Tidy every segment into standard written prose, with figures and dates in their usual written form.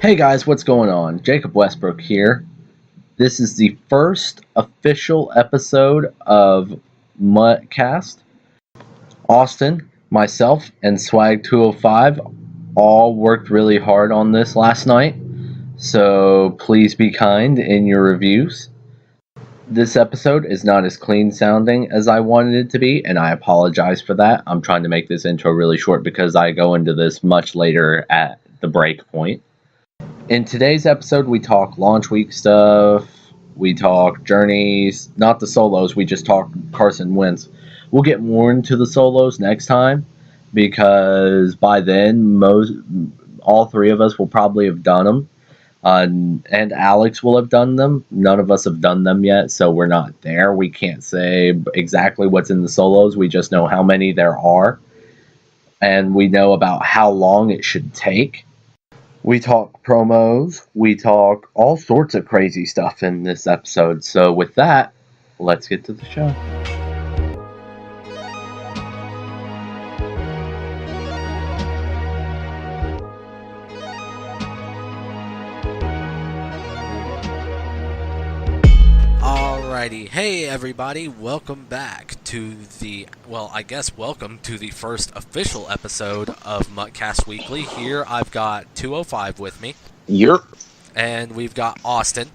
Hey guys, what's going on? Jacob Westbrook here. This is the first official episode of MUTCast. Austin, myself, and Swag205 all worked really hard on this last night, so please be kind in your reviews. This episode is not as clean sounding as I wanted it to be, and I apologize for that. I'm trying to make this intro really short because I go into this much later at the break point. In today's episode, we talk launch week stuff, we talk journeys, not the solos, we just talk Carson Wentz. We'll get more into the solos next time, because by then, all three of us will probably have done them, and Alex will have done them. None of us have done them yet, so we're not there. We can't say exactly what's in the solos, we just know how many there are, and we know about how long it should take. We talk promos, we talk all sorts of crazy stuff in this episode. So with that, let's get to the show. Alrighty, hey everybody, welcome back to welcome to the first official episode of MUTCast Weekly. Here I've got 205 with me. Yep. And we've got Austin.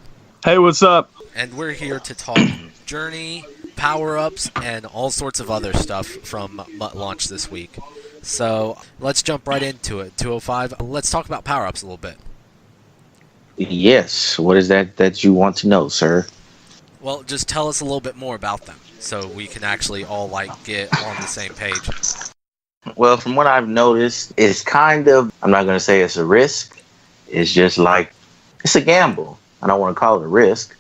Hey, what's up? And we're here to talk Journey, power-ups, and all sorts of other stuff from MUT launch this week. So let's jump right into it. 205, let's talk about power-ups a little bit. Yes, what is that you want to know, sir? Well, just tell us a little bit more about them, so we can actually all, get on the same page. Well, from what I've noticed, it's kind of, I'm not going to say it's a risk. It's just it's a gamble. I don't want to call it a risk,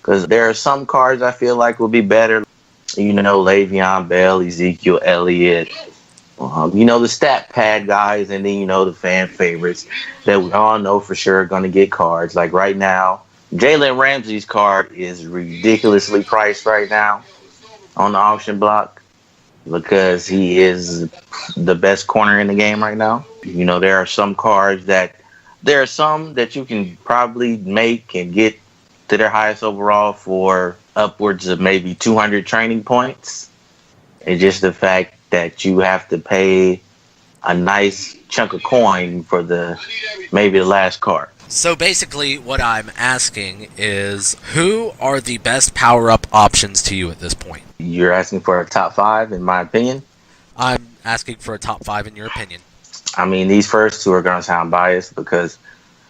because there are some cards I feel like will be better. Le'Veon Bell, Ezekiel Elliott, the stat pad guys, and then, the fan favorites that we all know for sure are going to get cards. Like right now, Jalen Ramsey's card is ridiculously priced right now on the auction block because he is the best corner in the game right now. There are some that you can probably make and get to their highest overall for upwards of maybe 200 training points. And just the fact that you have to pay a nice chunk of coin for maybe the last card. So basically what I'm asking is, who are the best power-up options to you at this point? You're asking for a top 5, in my opinion? I'm asking for a top 5 in your opinion. I mean, these first two are going to sound biased because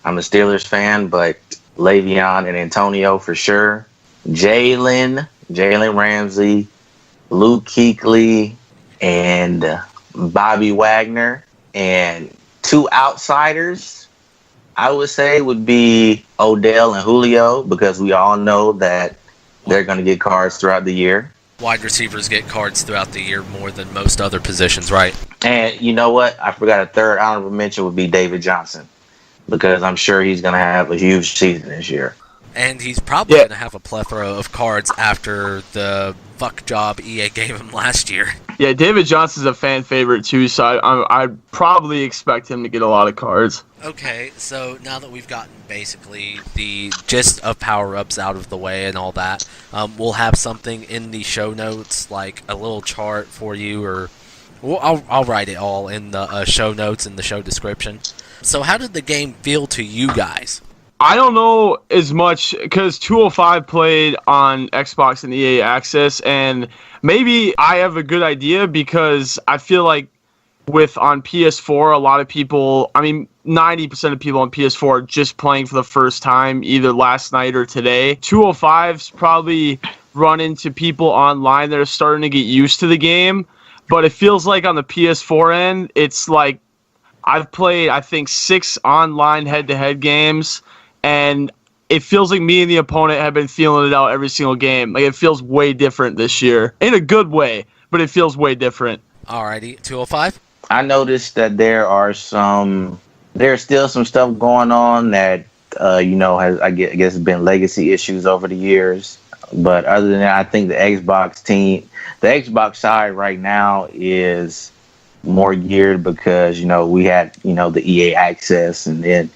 I'm a Steelers fan, but Le'Veon and Antonio for sure. Jalen Ramsey, Luke Kuechly, and Bobby Wagner. And two outsiders, I would say, would be Odell and Julio, because we all know that they're going to get cards throughout the year. Wide receivers get cards throughout the year more than most other positions, right? And you know what? I forgot a third honorable mention would be David Johnson, because I'm sure he's going to have a huge season this year. And he's probably going to have a plethora of cards after the fuck job EA gave him last year. Yeah, David Johnson's a fan favorite too, so I'd probably expect him to get a lot of cards. Okay, so now that we've gotten basically the gist of power-ups out of the way and all that, we'll have something in the show notes, like a little chart for you, or I'll write it all in the show notes in the show description. So how did the game feel to you guys? I don't know as much because 205 played on Xbox and EA Access, and maybe I have a good idea because I feel like on PS4, a lot of people, 90% of people on PS4 are just playing for the first time, either last night or today. 205's probably run into people online that are starting to get used to the game, but it feels like on the PS4 end, it's like I've played, I think, 6 online head-to-head games, and it feels like me and the opponent have been feeling it out every single game. Like, it feels way different this year. In a good way, but it feels way different. Alrighty, 205? I noticed that there's still some stuff going on that, has, I guess, been legacy issues over the years. But other than that, I think the Xbox side right now is more geared because, we had, the EA access, and then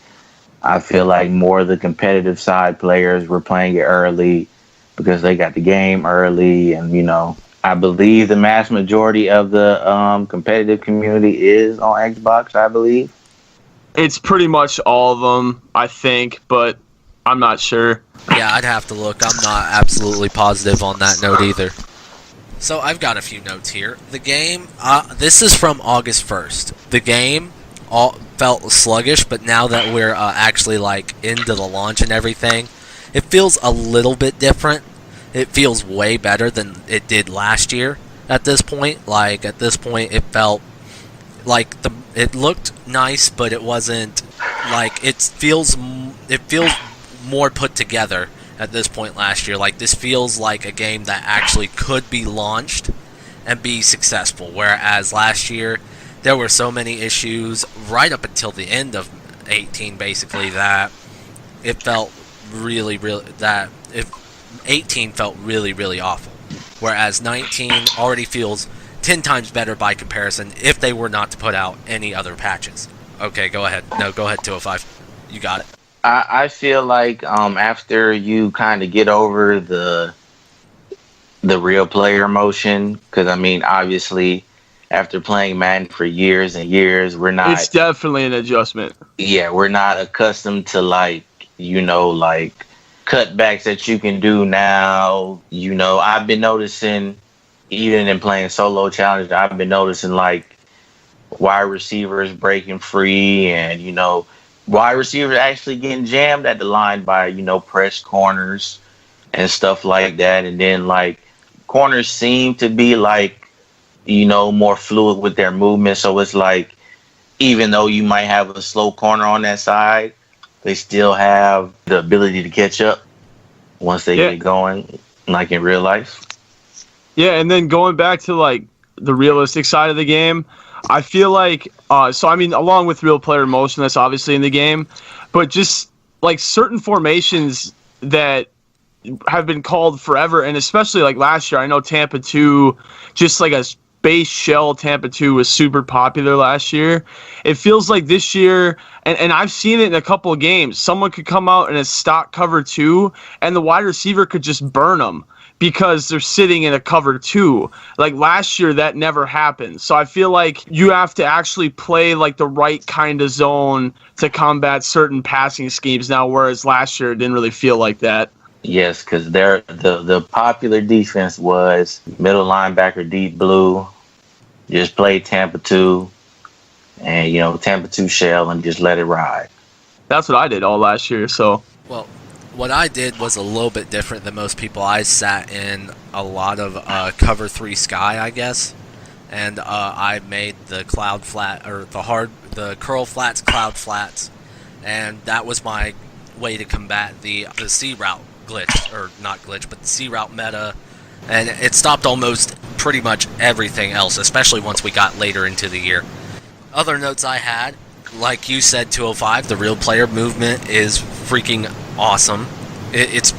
I feel like more of the competitive side players were playing it early because they got the game early, and I believe the mass majority of the competitive community is on Xbox. I believe It's pretty much all of them, I think, but I'm not sure. Yeah, I'd have to look. I'm not absolutely positive on that note either. So I've got a few notes here. The game, this is from August 1st. The game all felt sluggish, but now that we're actually like into the launch and everything, it feels a little bit different. It feels way better than it did last year at this point. Like, at this point, it felt like it looked nice, but it wasn't like it feels more put together at this point last year. Like, this feels like a game that actually could be launched and be successful, whereas last year there were so many issues right up until the end of 18 basically that it felt really that if 18 felt really awful, whereas 19 already feels 10 times better by comparison if they were not to put out any other patches. Okay, go ahead. No, go ahead, 205. You got it. I feel like after you kind of get over the real player emotion, because I mean, obviously, after playing Madden for years and years, we're not. It's definitely an adjustment. Yeah, we're not accustomed to like cutbacks that you can do now. I've been noticing, even in playing solo challenge, I've been noticing like wide receivers breaking free, and wide receivers actually getting jammed at the line by press corners and stuff like that. And then like corners seem to be like more fluid with their movement, so it's like even though you might have a slow corner on that side, they still have the ability to catch up once they get going, like in real life. Yeah, and then going back to like the realistic side of the game, I feel like so I mean, along with real player motion, that's obviously in the game, but just like certain formations that have been called forever, and especially like last year, I know Tampa 2, just like a base shell Tampa 2 was super popular last year. It feels like this year, and I've seen it in a couple of games, someone could come out in a stock cover 2, and the wide receiver could just burn them because they're sitting in a cover 2. Like last year, that never happened. So I feel like you have to actually play like the right kind of zone to combat certain passing schemes now, whereas last year it didn't really feel like that. Yes, because the popular defense was middle linebacker, deep blue, just play Tampa 2, and Tampa 2 shell and just let it ride. That's what I did all last year. So Well, what I did was a little bit different than most people. I sat in a lot of cover 3 sky, I guess, and I made the cloud flat, or the curl flats cloud flats, and that was my way to combat the C route glitch, or not glitch, but the C route meta, and it stopped almost pretty much everything else, especially once we got later into the year. Other notes I had, like you said, 205, the real player movement is freaking awesome. It's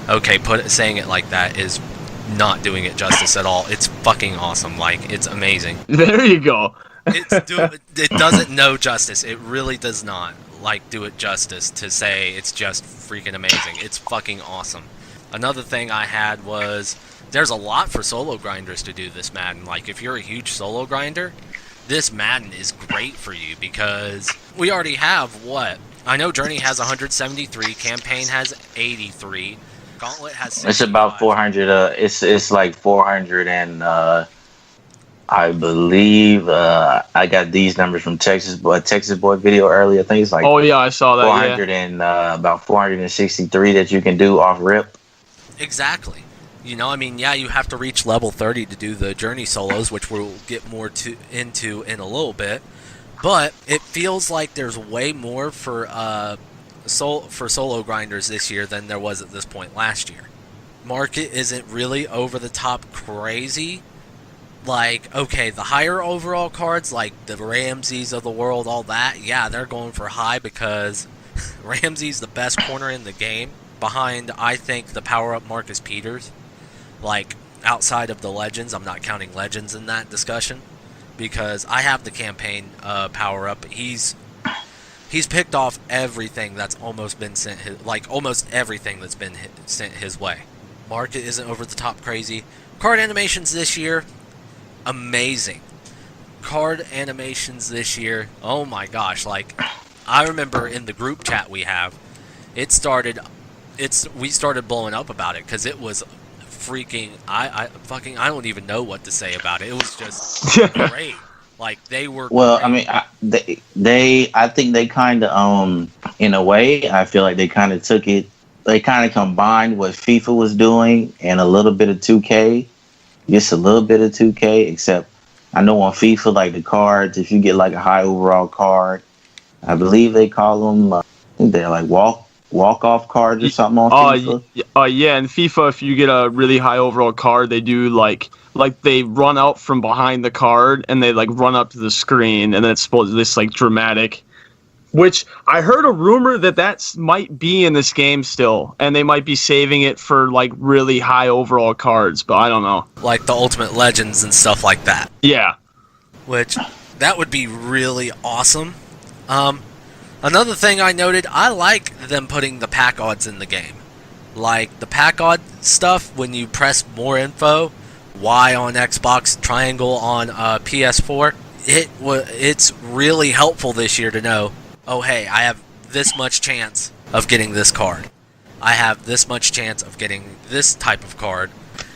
okay. Saying it like that is not doing it justice at all. It's fucking awesome. Like, it's amazing. there you go. It doesn't know justice. It really does not do it justice to say it's just freaking amazing. It's fucking awesome. Another thing I had was there's a lot for solo grinders to do this Madden. Like, if you're a huge solo grinder, this Madden is great for you because we already have what? I know Journey has 173, Campaign has 83, Gauntlet has 65. It's about 400. It's like 400, and I believe I got these numbers from Texas Boy video earlier. I think it's like I saw that 400 and about 463 that you can do off rip. Exactly. You have to reach level 30 to do the Journey solos, which we'll get more into in a little bit. But it feels like there's way more for solo grinders this year than there was at this point last year. Market isn't really over the top crazy. Like, okay, the higher overall cards, like the Ramseys of the world, all that, yeah, they're going for high because Ramsey's the best corner in the game. Behind, I think, the power-up Marcus Peters. Like, outside of the Legends, I'm not counting Legends in that discussion, because I have the Campaign power-up. He's He's picked off everything that's almost been sent almost everything that's been sent his way. Market isn't over the top crazy. Card animations this year, amazing. Card animations this year, oh my gosh, like I remember in the group chat we have, we started blowing up about it because it was freaking I don't even know what to say about it. It was just great. Like they were Well, great. I mean, I think they kind of in a way, I feel like they kind of took it. They kind of combined what FIFA was doing and a little bit of 2K, just a little bit of 2K. Except I know on FIFA, like the cards, if you get like a high overall card, I believe they call them. I think they're like walk-off cards or something on FIFA. Yeah, in FIFA, if you get a really high overall card, they do like they run out from behind the card and they like run up to the screen, and then it's supposed to this like dramatic. Which I heard a rumor that might be in this game still, and they might be saving it for like really high overall cards, but I don't know. Like the Ultimate Legends and stuff like that. Yeah. Which that would be really awesome. Another thing I noted, I like them putting the pack odds in the game. Like the pack odd stuff, when you press more info, Y on Xbox, triangle on PS4, it's really helpful this year to know, oh hey, I have this much chance of getting this card. I have this much chance of getting this type of card.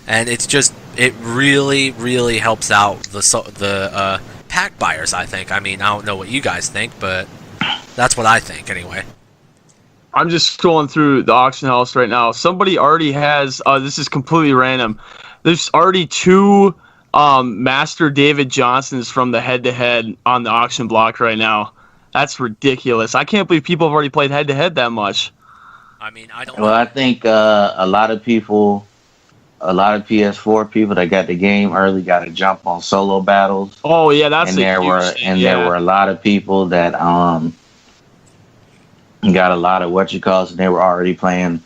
And it really, really helps out the pack buyers, I think. I mean, I don't know what you guys think, but that's what I think anyway. I'm just scrolling through the auction house right now. Somebody already has, this is completely random. There's already 2 Master David Johnsons from the head-to-head on the auction block right now. That's ridiculous. I can't believe people have already played head-to-head that much. I mean, I don't Well, I think a lot of PS4 people that got the game early got to jump on solo battles. Oh yeah, that's and there were a lot of people that got a lot of and they were already playing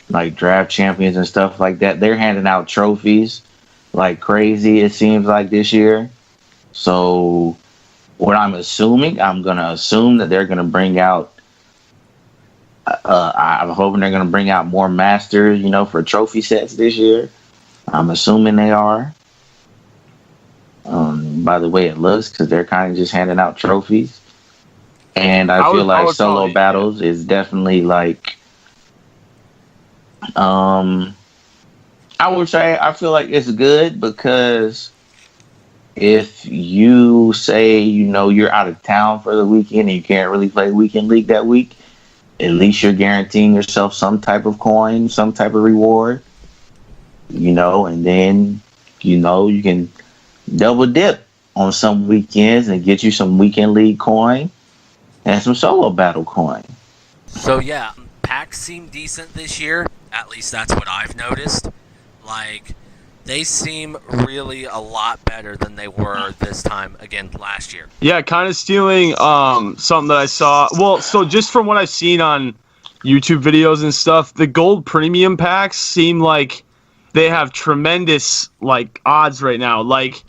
like draft champions and stuff like that. They're handing out trophies like crazy, it seems like, this year. So what I'm gonna assume that they're gonna bring out I'm hoping they're gonna bring out more masters, for trophy sets this year. I'm assuming they are. By the way it looks, because they're kind of just handing out trophies. And I feel like solo battles is definitely like, I would say I feel like it's good because if you say, you're out of town for the weekend and you can't really play Weekend League that week, at least you're guaranteeing yourself some type of coin, some type of reward, and then, you can double dip on some weekends and get you some Weekend League coin and some solo battle coin. So yeah, packs seem decent this year. At least that's what I've noticed. Like, they seem really a lot better than they were this time again last year. Yeah, kind of stealing something that I saw. Well, so just from what I've seen on YouTube videos and stuff, the gold premium packs seem like they have tremendous like odds right now. Like,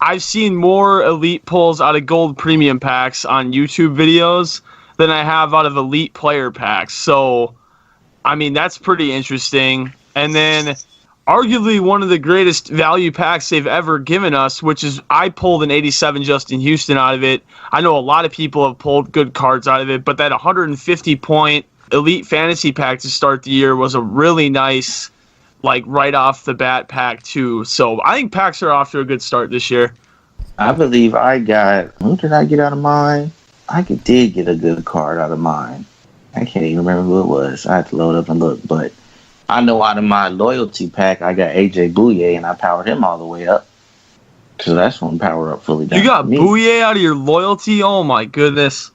I've seen more elite pulls out of gold premium packs on YouTube videos than I have out of elite player packs. So, I mean, that's pretty interesting. And then arguably one of the greatest value packs they've ever given us, which is I pulled an 87 Justin Houston out of it. I know a lot of people have pulled good cards out of it, but that 150-point elite fantasy pack to start the year was a really nice, like, right off the bat pack too. So I think packs are off to a good start this year. I believe who did I get out of mine? I did get a good card out of mine. I can't even remember who it was. I had to load up and look, but I know out of my loyalty pack, I got AJ Bouye, and I powered him all the way up. So that's one power up fully down. You got Bouye out of your loyalty? Oh my goodness.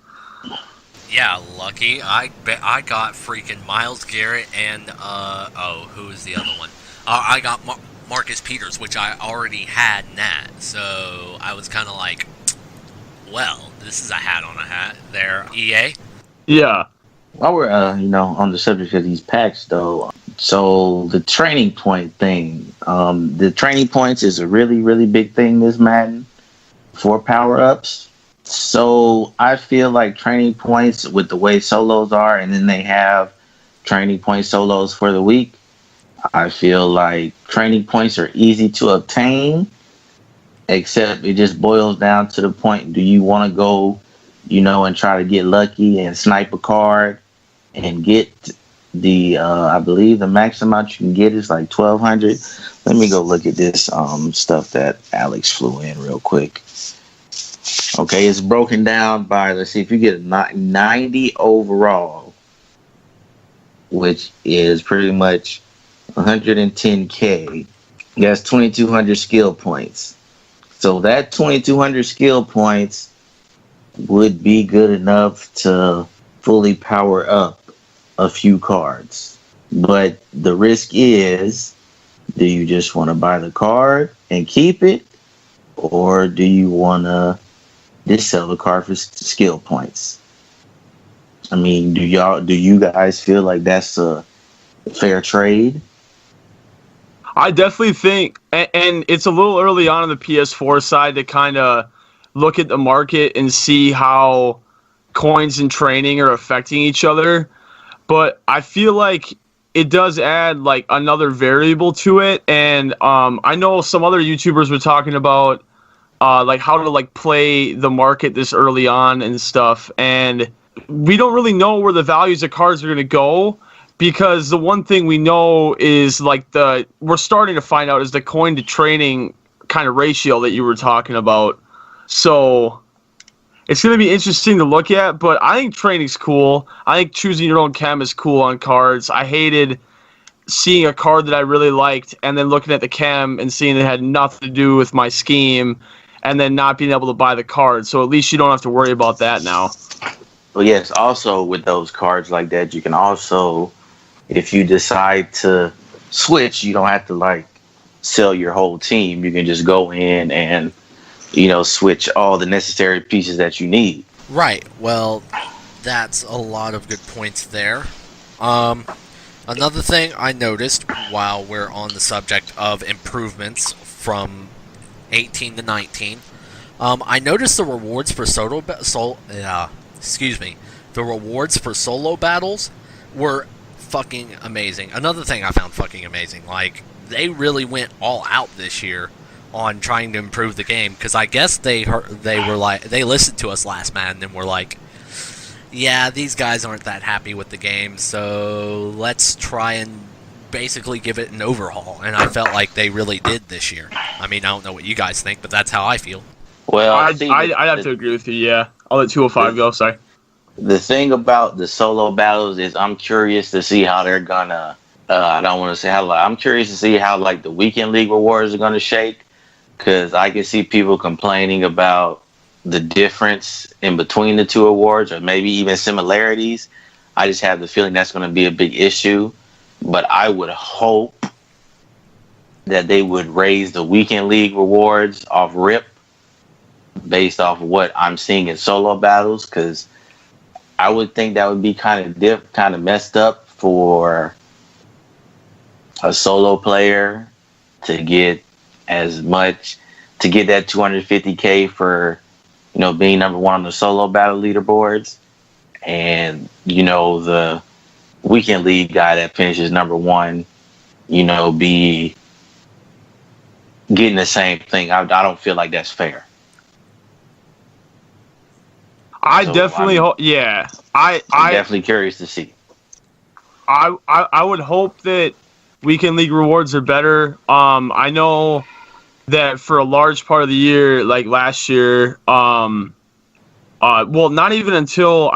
Yeah, lucky. I got freaking Myles Garrett and who was the other one? I got Marcus Peters, which I already had Nat. So I was kind of like, well, this is a hat on a hat there, EA. Yeah. While we're on the subject of these packs, though, so the training point thing, the training points is a really, really big thing this Madden for power ups. So I feel like Training Points, with the way solos are, and then they have Training Point solos for the week, I feel like Training Points are easy to obtain, except it just boils down to the point: do you want to go, and try to get lucky and snipe a card and get I believe the max amount you can get is like 1,200. Let me go look at this stuff that Alex flew in real quick. Okay, it's broken down by, let's see, if you get 90 overall, which is pretty much 110K, that's 2,200 skill points. So that 2,200 skill points would be good enough to fully power up a few cards. But the risk is, do you just want to buy the card and keep it? Or do you want to just sell the card for skill points? I mean, do you guys feel like that's a fair trade? I definitely think, and it's a little early on the PS4 side to kind of look at the market and see how coins and training are affecting each other. But I feel like it does add like another variable to it. And I know some other YouTubers were talking about like how to like play the market this early on and stuff. And we don't really know where the values of cards are going to go, because the one thing we know is like we're starting to find out is the coin to training kind of ratio that you were talking about. So it's going to be interesting to look at, but I think training's cool. I think choosing your own chem is cool on cards. I hated seeing a card that I really liked and then looking at the chem and seeing it had nothing to do with my scheme and then not being able to buy the card. So at least you don't have to worry about that now. Well, yes, also with those cards like that, you can also, if you decide to switch, you don't have to like sell your whole team. You can just go in and switch all the necessary pieces that you need. Right. Well, that's a lot of good points there. Another thing I noticed while we're on the subject of improvements from 18 to 19, I noticed the rewards for the rewards for solo battles were fucking amazing. Another thing I found fucking amazing, like they really went all out this year on trying to improve the game, because I guess they listened to us last Madden and were like, yeah, these guys aren't that happy with the game, so let's try and basically give it an overhaul. And I felt like they really did this year. I mean, I don't know what you guys think, but that's how I feel. Well, I'd have to agree with you, yeah. I'll let 205 go, sorry. The thing about the solo battles is I'm curious to see how they're gonna, I don't want to say how, I'm curious to see how like the weekend league rewards are gonna shake. Because I can see people complaining about the difference in between the two awards, or maybe even similarities. I just have the feeling that's going to be a big issue. But I would hope that they would raise the weekend league rewards off rip based off of what I'm seeing in solo battles. Because I would think that would be kind of messed up for a solo player to get to get that 250K for being number one on the solo battle leaderboards, and the weekend league guy that finishes number one be getting the same thing. I don't feel like that's fair. I'm definitely curious to see. I would hope that weekend league rewards are better. I know that for a large part of the year, like last year, well, not even until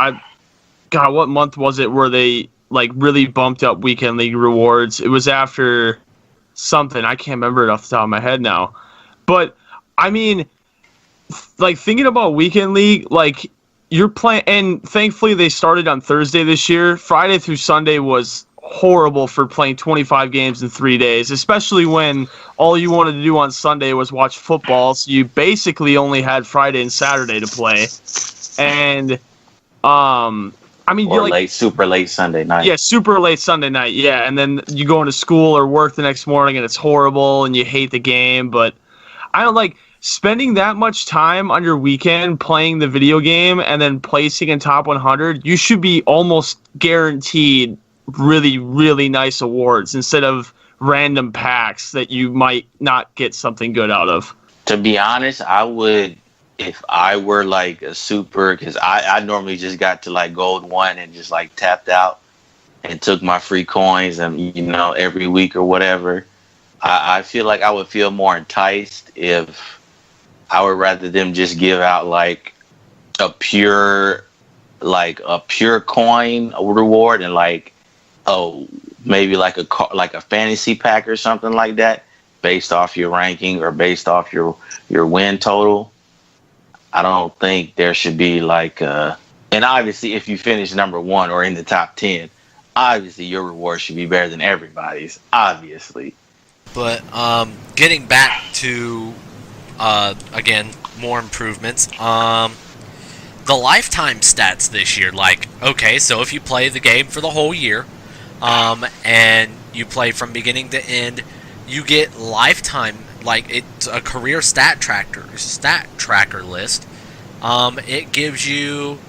what month was it where they like really bumped up weekend league rewards? It was after something. I can't remember it off the top of my head now. But I mean, like thinking about weekend league, like you're playing, and thankfully they started on Thursday this year. Friday through Sunday was horrible for playing 25 games in 3 days, especially when all you wanted to do on Sunday was watch football, so you basically only had Friday and Saturday to play. And I mean, or super late Sunday night. Yeah, super late Sunday night. Yeah, and then you go into school or work the next morning and it's horrible and you hate the game. But I don't like spending that much time on your weekend playing the video game and then placing in top 100, you should be almost guaranteed really, really nice awards instead of random packs that you might not get something good out of. To be honest, I would, if I were like a super, because I normally just got to like gold 1 and just like tapped out and took my free coins and, you know, every week or whatever. I feel like I would feel more enticed if I would rather them just give out like a pure coin reward and like, oh, maybe like a fantasy pack or something like that based off your ranking or based off your win total. I don't think there should be like and obviously if you finish number 1 or in the top 10, obviously your reward should be better than everybody's, obviously. But getting back to again, more improvements. The lifetime stats this year, like, okay, so if you play the game for the whole year, and you play from beginning to end, you get lifetime, like, it's a career stat tracker list. It gives you,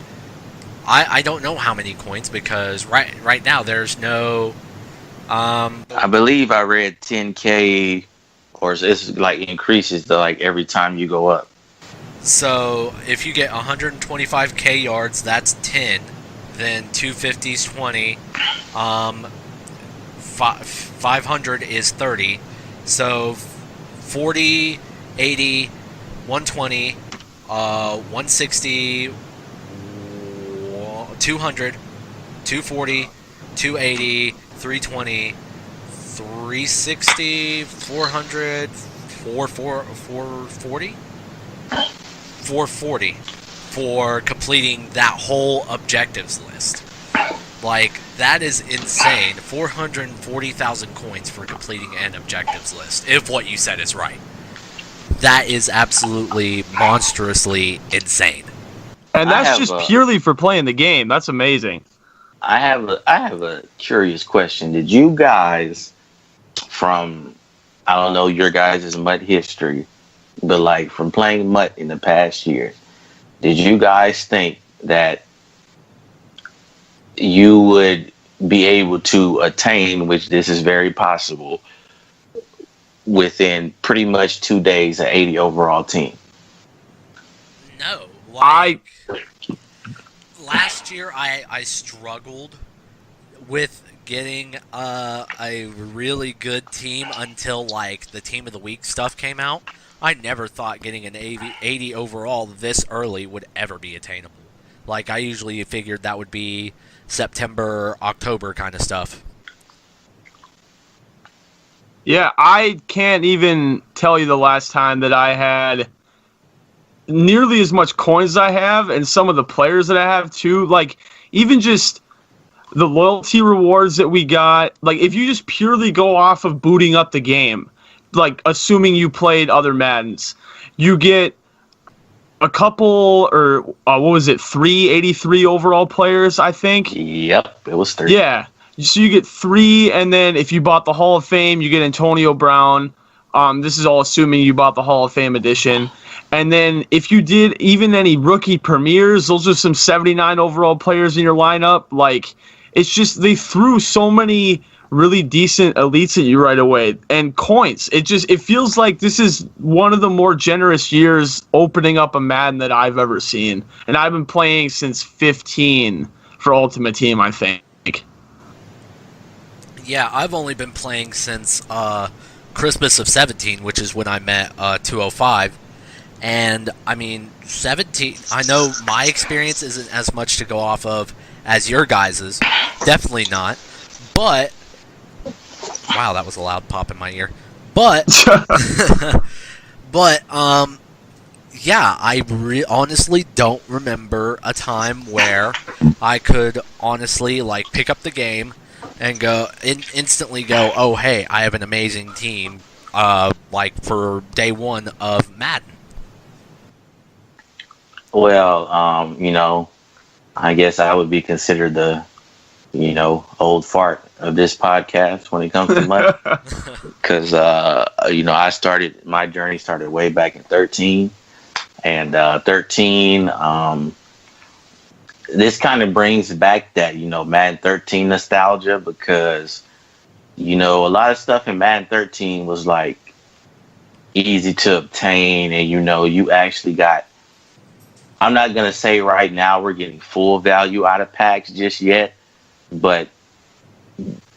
I don't know how many coins, because right now there's no, I believe I read 10K, or it's like increases to like every time you go up. So if you get 125k yards, that's 10. Then 250 is 20. 500 is 30. So 40, 80, 120, 160, 200, 240, 280, 320, 360, 400, 440? 440 for completing that whole objectives list. Like, that is insane. 440,000 coins for completing an objectives list, if what you said is right. That is absolutely monstrously insane. And that's just purely for playing the game. That's amazing. I have a curious question. Did you guys, from, I don't know your guys' MUT history, but like from playing MUT in the past year, did you guys think that you would be able to attain, which this is very possible, within pretty much 2 days, an 80 overall team? No. Like, last year I struggled with getting a really good team until like the team of the week stuff came out. I never thought getting an 80 overall this early would ever be attainable. Like, I usually figured that would be September, October kind of stuff. Yeah, I can't even tell you the last time that I had nearly as much coins as I have, and some of the players that I have too. Like, even just the loyalty rewards that we got, like, if you just purely go off of booting up the game, like, assuming you played other Maddens, you get a couple, or what was it, 383 overall players, I think? Yep, it was 3. Yeah, so you get 3, and then if you bought the Hall of Fame, you get Antonio Brown. This is all assuming you bought the Hall of Fame edition. And then if you did even any rookie premieres, those are some 79 overall players in your lineup. Like, it's just, they threw so many really decent elites at you right away. And coins. It feels like this is one of the more generous years opening up a Madden that I've ever seen. And I've been playing since 15 for Ultimate Team, I think. Yeah, I've only been playing since Christmas of 17, which is when I met 205. And, I mean, 17, I know my experience isn't as much to go off of as your guys's. Definitely not. But, wow, that was a loud pop in my ear. But, yeah, I honestly don't remember a time where I could honestly, like, pick up the game and instantly go, oh, hey, I have an amazing team, like, for day one of Madden. Well, you know, I guess I would be considered the old fart of this podcast when it comes to MUT. Because, my journey started way back in 13. And 13, this kind of brings back that, Madden 13 nostalgia because, a lot of stuff in Madden 13 was like easy to obtain. And, you actually got, I'm not going to say right now we're getting full value out of packs just yet, but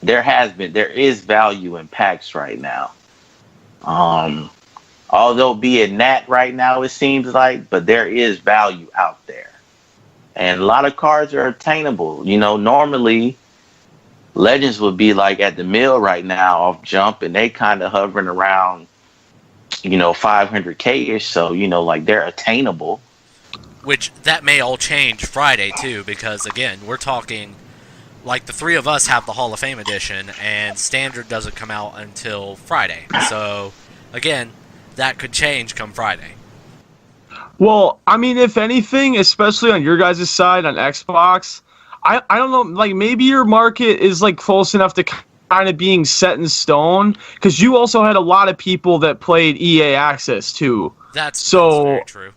there is value in packs right now. Although be it Nat right now, it seems like, but there is value out there. And a lot of cards are attainable. Normally Legends would be like at the mill right now off jump, and they kind of hovering around, 500K-ish. So, they're attainable. Which that may all change Friday too, because again, we're talking like the three of us have the Hall of Fame edition, and Standard doesn't come out until Friday. So again, that could change come Friday. Well, I mean, if anything, especially on your guys' side on Xbox, I don't know, like maybe your market is like close enough to kind of being set in stone, because you also had a lot of people that played EA Access too. That's very true.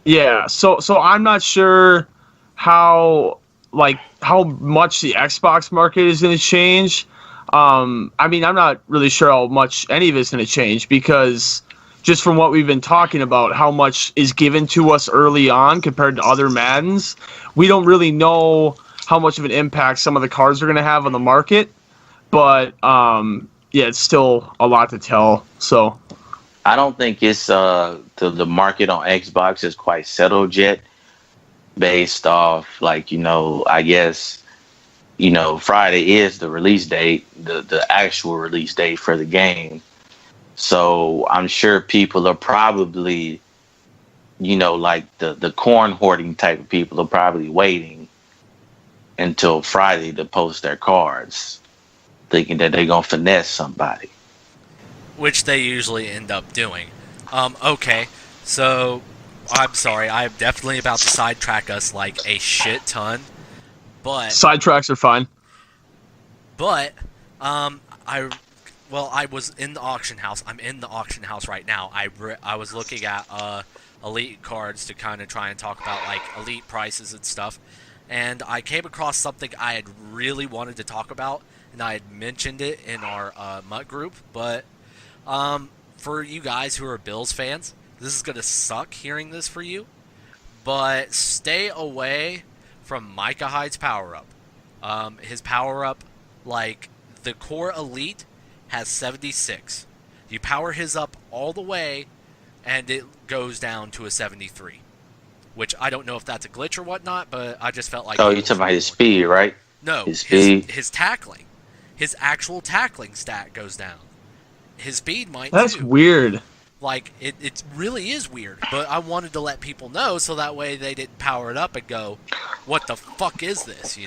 Yeah, so I'm not sure how much the Xbox market is going to change. I mean, I'm not really sure how much any of it's going to change, because just from what we've been talking about, how much is given to us early on compared to other Maddens, we don't really know how much of an impact some of the cards are going to have on the market. But it's still a lot to tell. So I don't think it's the market on Xbox is quite settled yet, based off I guess Friday is the release date, the actual release date for the game. So I'm sure people are probably, the corn hoarding type of people are probably waiting until Friday to post their cards, thinking that they're going to finesse somebody. Which they usually end up doing. Okay, so I'm sorry, I'm definitely about to sidetrack us like a shit ton, but sidetracks are fine. But I was in the auction house. I'm in the auction house right now. I was looking at elite cards to kind of try and talk about like elite prices and stuff, and I came across something I had really wanted to talk about, and I had mentioned it in our MUT group, but for you guys who are Bills fans, this is going to suck hearing this for you, but stay away from Micah Hyde's power-up. His power-up, like the core elite, has 76. You power his up all the way, and it goes down to a 73. Which I don't know if that's a glitch or whatnot, but I just felt like... Oh, you're talking about his speed, right? No, his speed. His tackling. His actual tackling stat goes down. His speed might That's too. Weird. Like, it really is weird, but I wanted to let people know so that way they didn't power it up and go, what the fuck is this,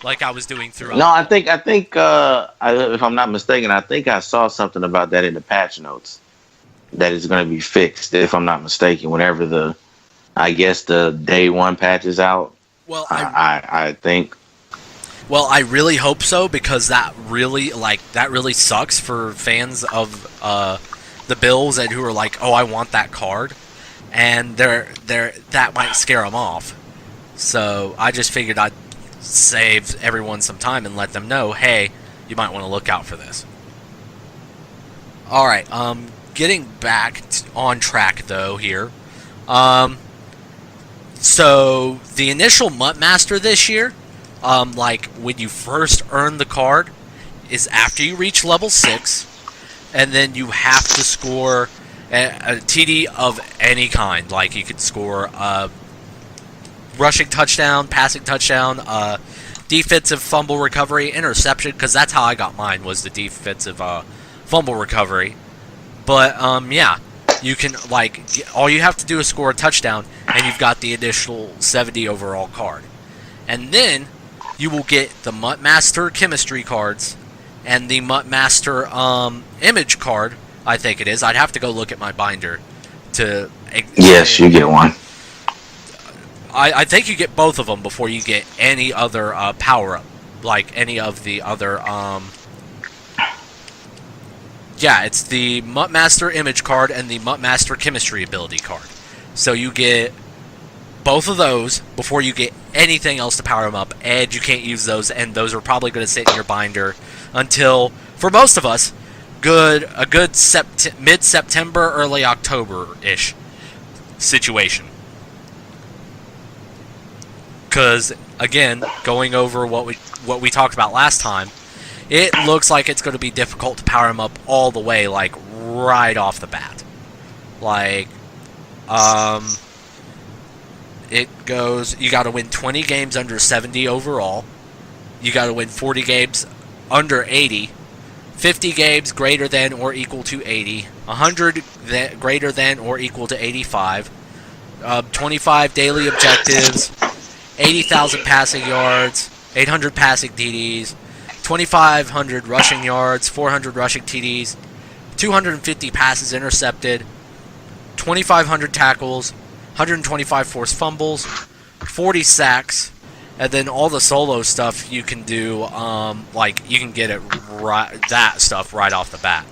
Like I was doing throughout. No, I think if I'm not mistaken, I think I saw something about that in the patch notes, that is going to be fixed, if I'm not mistaken, whenever the day one patch is out. Well, I think. Well, I really hope so, because that really sucks for fans of the Bills and who are like, oh, I want that card, and that might scare them off. So I just figured I'd save everyone some time and let them know, hey, you might want to look out for this. All right, getting back on track though here. So the initial MUT Master this year, like when you first earn the card, is after you reach level 6, and then you have to score a TD of any kind. Like you could score a rushing touchdown, passing touchdown, defensive fumble recovery, interception, because that's how I got mine, was the defensive fumble recovery. But yeah, you can all you have to do is score a touchdown, and you've got the additional 70 overall card. And then you will get the MUT Master chemistry cards and the MUT Master image card, I think it is. I'd have to go look at my binder to... Yes, you get one. I think you get both of them before you get any other power-up. like any of the other. Yeah, it's the MUT Master Image card and the MUT Master Chemistry Ability card. So you get both of those before you get anything else to power them up, and you can't use those, and those are probably going to sit in your binder until, for most of us, a good mid-September, early October-ish situation. Because, again, going over what we talked about last time, it looks like it's going to be difficult to power them up all the way, like, right off the bat. Like, it goes, you got to win 20 games under 70 overall. You got to win 40 games under 80. 50 games greater than or equal to 80. 100 greater than or equal to 85. 25 daily objectives. 80,000 passing yards. 800 passing TDs. 2,500 rushing yards, 400 rushing TDs, 250 passes intercepted, 2,500 tackles, 125 forced fumbles, 40 sacks, and then all the solo stuff you can do, like you can get it that stuff right off the bat.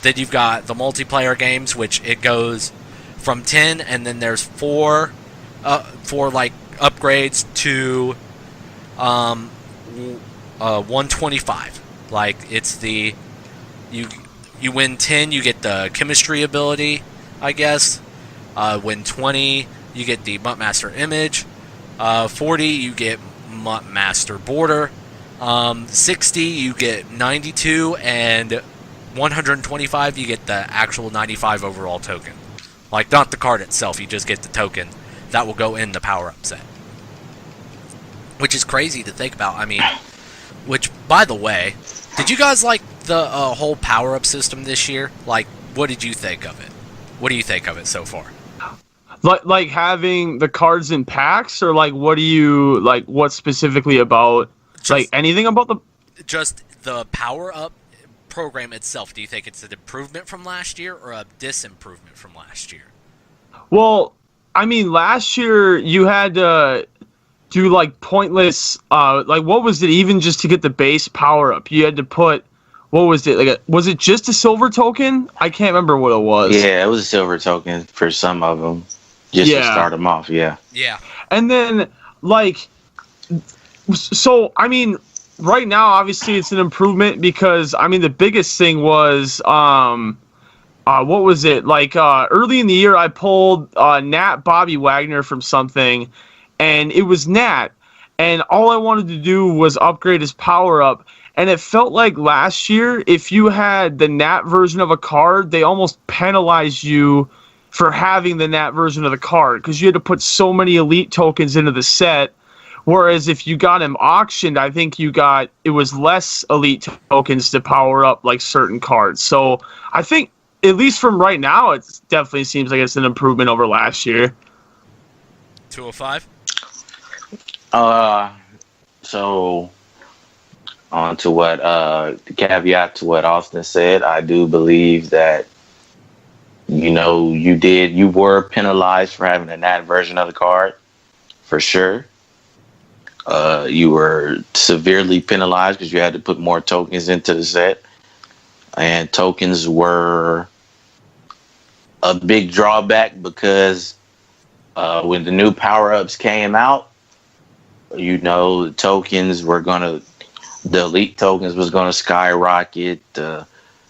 Then you've got the multiplayer games, which it goes from 10, and then there's four like upgrades to 125. Like, it's the you win 10, you get the chemistry ability, I guess. Win 20, you get the MUT Master Image. 40, you get MUT Master Border. 60, you get 92, and 125, you get the actual 95 overall token. Like, not the card itself, you just get the token that will go in the power-up set. Which is crazy to think about. I mean, which, by the way, did you guys like the whole power-up system this year? Like, what did you think of it? What do you think of it so far? Like having the cards in packs, or like what do you like? What specifically about? Like anything about just the power-up program itself? Do you think it's an improvement from last year or a disimprovement from last year? Well, I mean, last year you had to do like pointless, like what was it, even just to get the base power up? You had to put, what was it, like was it just a silver token? I can't remember what it was. Yeah, it was a silver token for some of them, just to start them off. Yeah. And then like, so I mean, right now obviously it's an improvement, because I mean the biggest thing was what was it, like early in the year I pulled Nat Bobby Wagner from something, and it was Nat, and all I wanted to do was upgrade his power up. And it felt like last year, if you had the Nat version of a card, they almost penalized you for having the Nat version of the card, because you had to put so many elite tokens into the set. Whereas if you got him auctioned, I think it was less elite tokens to power up like certain cards. So I think, at least from right now, it definitely seems like it's an improvement over last year. 205? So on to what the caveat to what Austin said, I do believe that you were penalized for having a Nat version of the card, for sure. You were severely penalized because you had to put more tokens into the set, and tokens were a big drawback because when the new power-ups came out, the tokens were the elite tokens was gonna skyrocket, the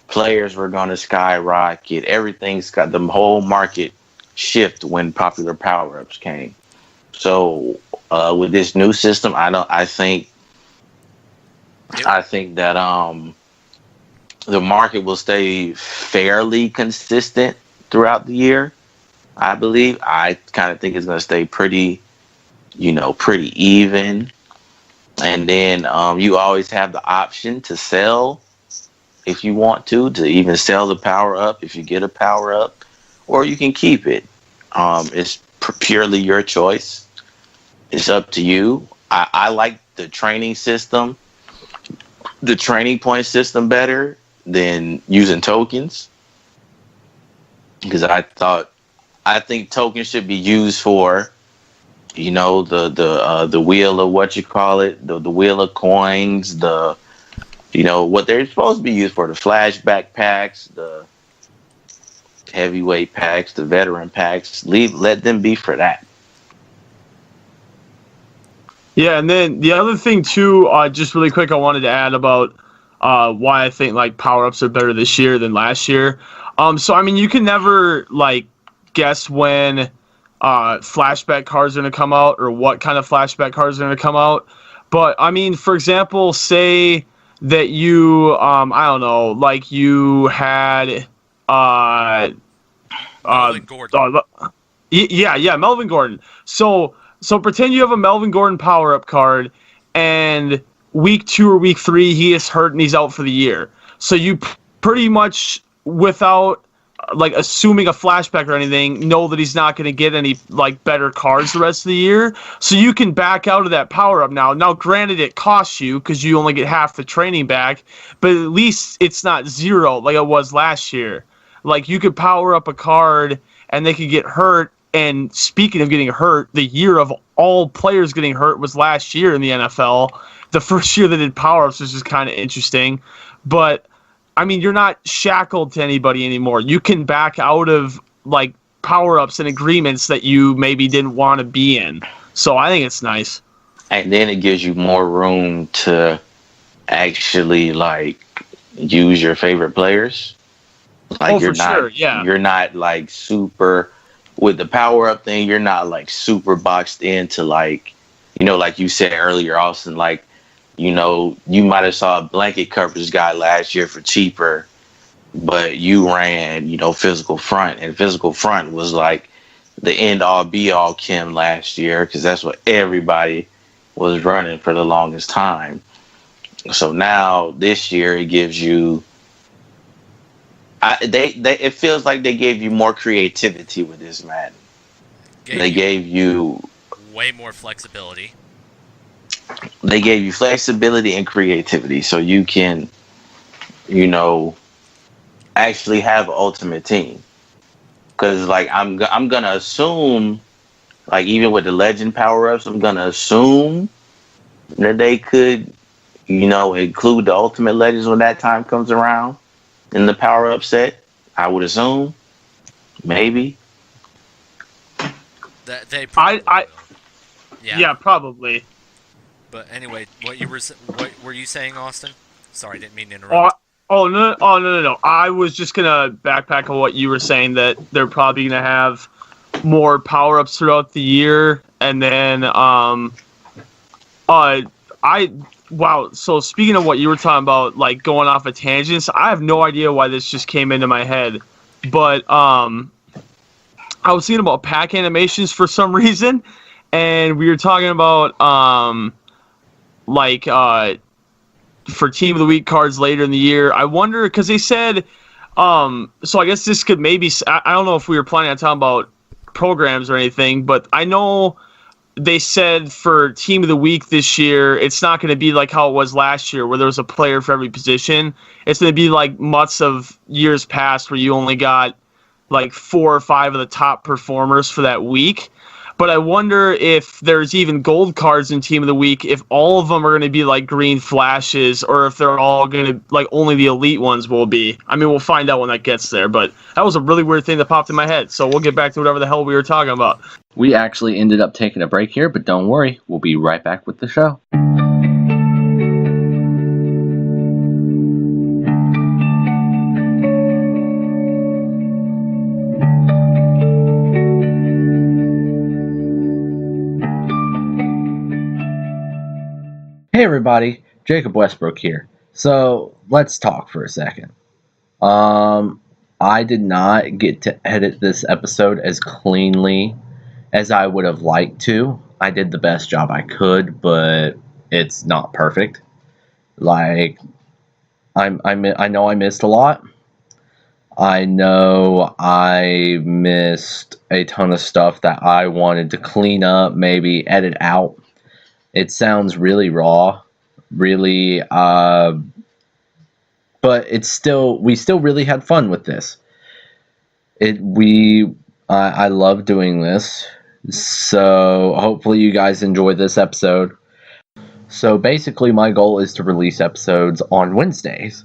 players were gonna skyrocket, the whole market shift when popular power-ups came. So with this new system, I think that the market will stay fairly consistent throughout the year. I believe. I kind of think it's going to stay pretty even. And then you always have the option to sell if you want to even sell the power up if you get a power up, or you can keep it. It's purely your choice. It's up to you. I like the training system, the training point system better than using tokens, because I think tokens should be used for the wheel of what you call it, the wheel of coins, what they're supposed to be used for, the flashback packs, the heavyweight packs, the veteran packs. Let them be for that. Yeah, and then the other thing too, just really quick, I wanted to add about why I think like power ups are better this year than last year. So I mean, you can never like guess when flashback cards are going to come out or what kind of flashback cards are going to come out. But I mean, for example, say that you, I don't know, like you had, Melvin Gordon. yeah, Melvin Gordon. So pretend you have a Melvin Gordon power up card, and week 2 or week 3 he is hurt and he's out for the year. So you pretty much, without like assuming a flashback or anything, know that he's not going to get any like better cards the rest of the year. So you can back out of that power up now. Now, granted, it costs you because you only get half the training back, but at least it's not zero like it was last year. Like you could power up a card and they could get hurt. And speaking of getting hurt, the year of all players getting hurt was last year in the NFL. The first year they did power ups was just kind of interesting, but I mean, you're not shackled to anybody anymore. You can back out of like power-ups and agreements that you maybe didn't want to be in. So I think it's nice. And then it gives you more room to actually like use your favorite players. Like you're not like super with the power-up thing. You're not like super boxed into like, like you said earlier, Austin, like, you might have saw a blanket coverage guy last year for cheaper, but you ran, physical front, and physical front was like the end all be all Kim last year because that's what everybody was running for the longest time. So now this year it gives you, it feels like they gave you more creativity with this Madden. They gave you way more flexibility. They gave you flexibility and creativity, so you can, actually have an ultimate team. Because, like, I'm gonna assume, like, even with the legend power ups, I'm gonna assume that they could, include the ultimate legends when that time comes around in the power up set. I would assume, maybe. That they probably, yeah, probably. But anyway, what were you saying, Austin? Sorry, I didn't mean to interrupt. No. I was just gonna backpack on what you were saying, that they're probably gonna have more power ups throughout the year, and then So speaking of what you were talking about, like going off of tangents, I have no idea why this just came into my head, but I was thinking about pack animations for some reason, and we were talking about for Team of the Week cards later in the year. I wonder, because they said, so I guess this could maybe, I don't know if we were planning on talking about programs or anything, but I know they said for Team of the Week this year, it's not going to be like how it was last year where there was a player for every position. It's going to be like MUTs of years past where you only got like 4 or 5 of the top performers for that week. But I wonder if there's even gold cards in Team of the Week, if all of them are going to be like green flashes, or if they're all going to, like, only the elite ones will be. I mean, we'll find out when that gets there, but that was a really weird thing that popped in my head. So we'll get back to whatever the hell we were talking about. We actually ended up taking a break here, but don't worry, we'll be right back with the show. Hey everybody, Jacob Westbrook here. So let's talk for a second. I did not get to edit this episode as cleanly as I would have liked to. I did the best job I could, but it's not perfect. Like, I know I missed a lot. I know I missed a ton of stuff that I wanted to clean up, maybe edit out. It sounds really raw, really, but we still really had fun with this. I love doing this. So hopefully you guys enjoy this episode. So basically my goal is to release episodes on Wednesdays.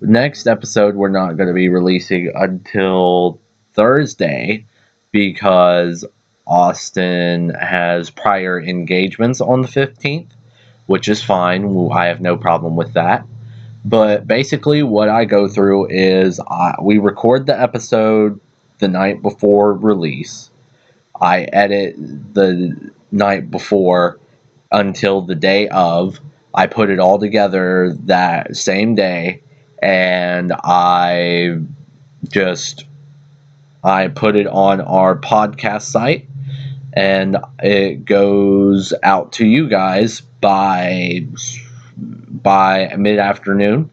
Next episode we're not going to be releasing until Thursday because Austin has prior engagements on the 15th, which is fine. I have no problem with that. But basically what I go through is we record the episode the night before release. I edit the night before until the day of. I put it all together that same day, and I put it on our podcast site, and it goes out to you guys by mid-afternoon.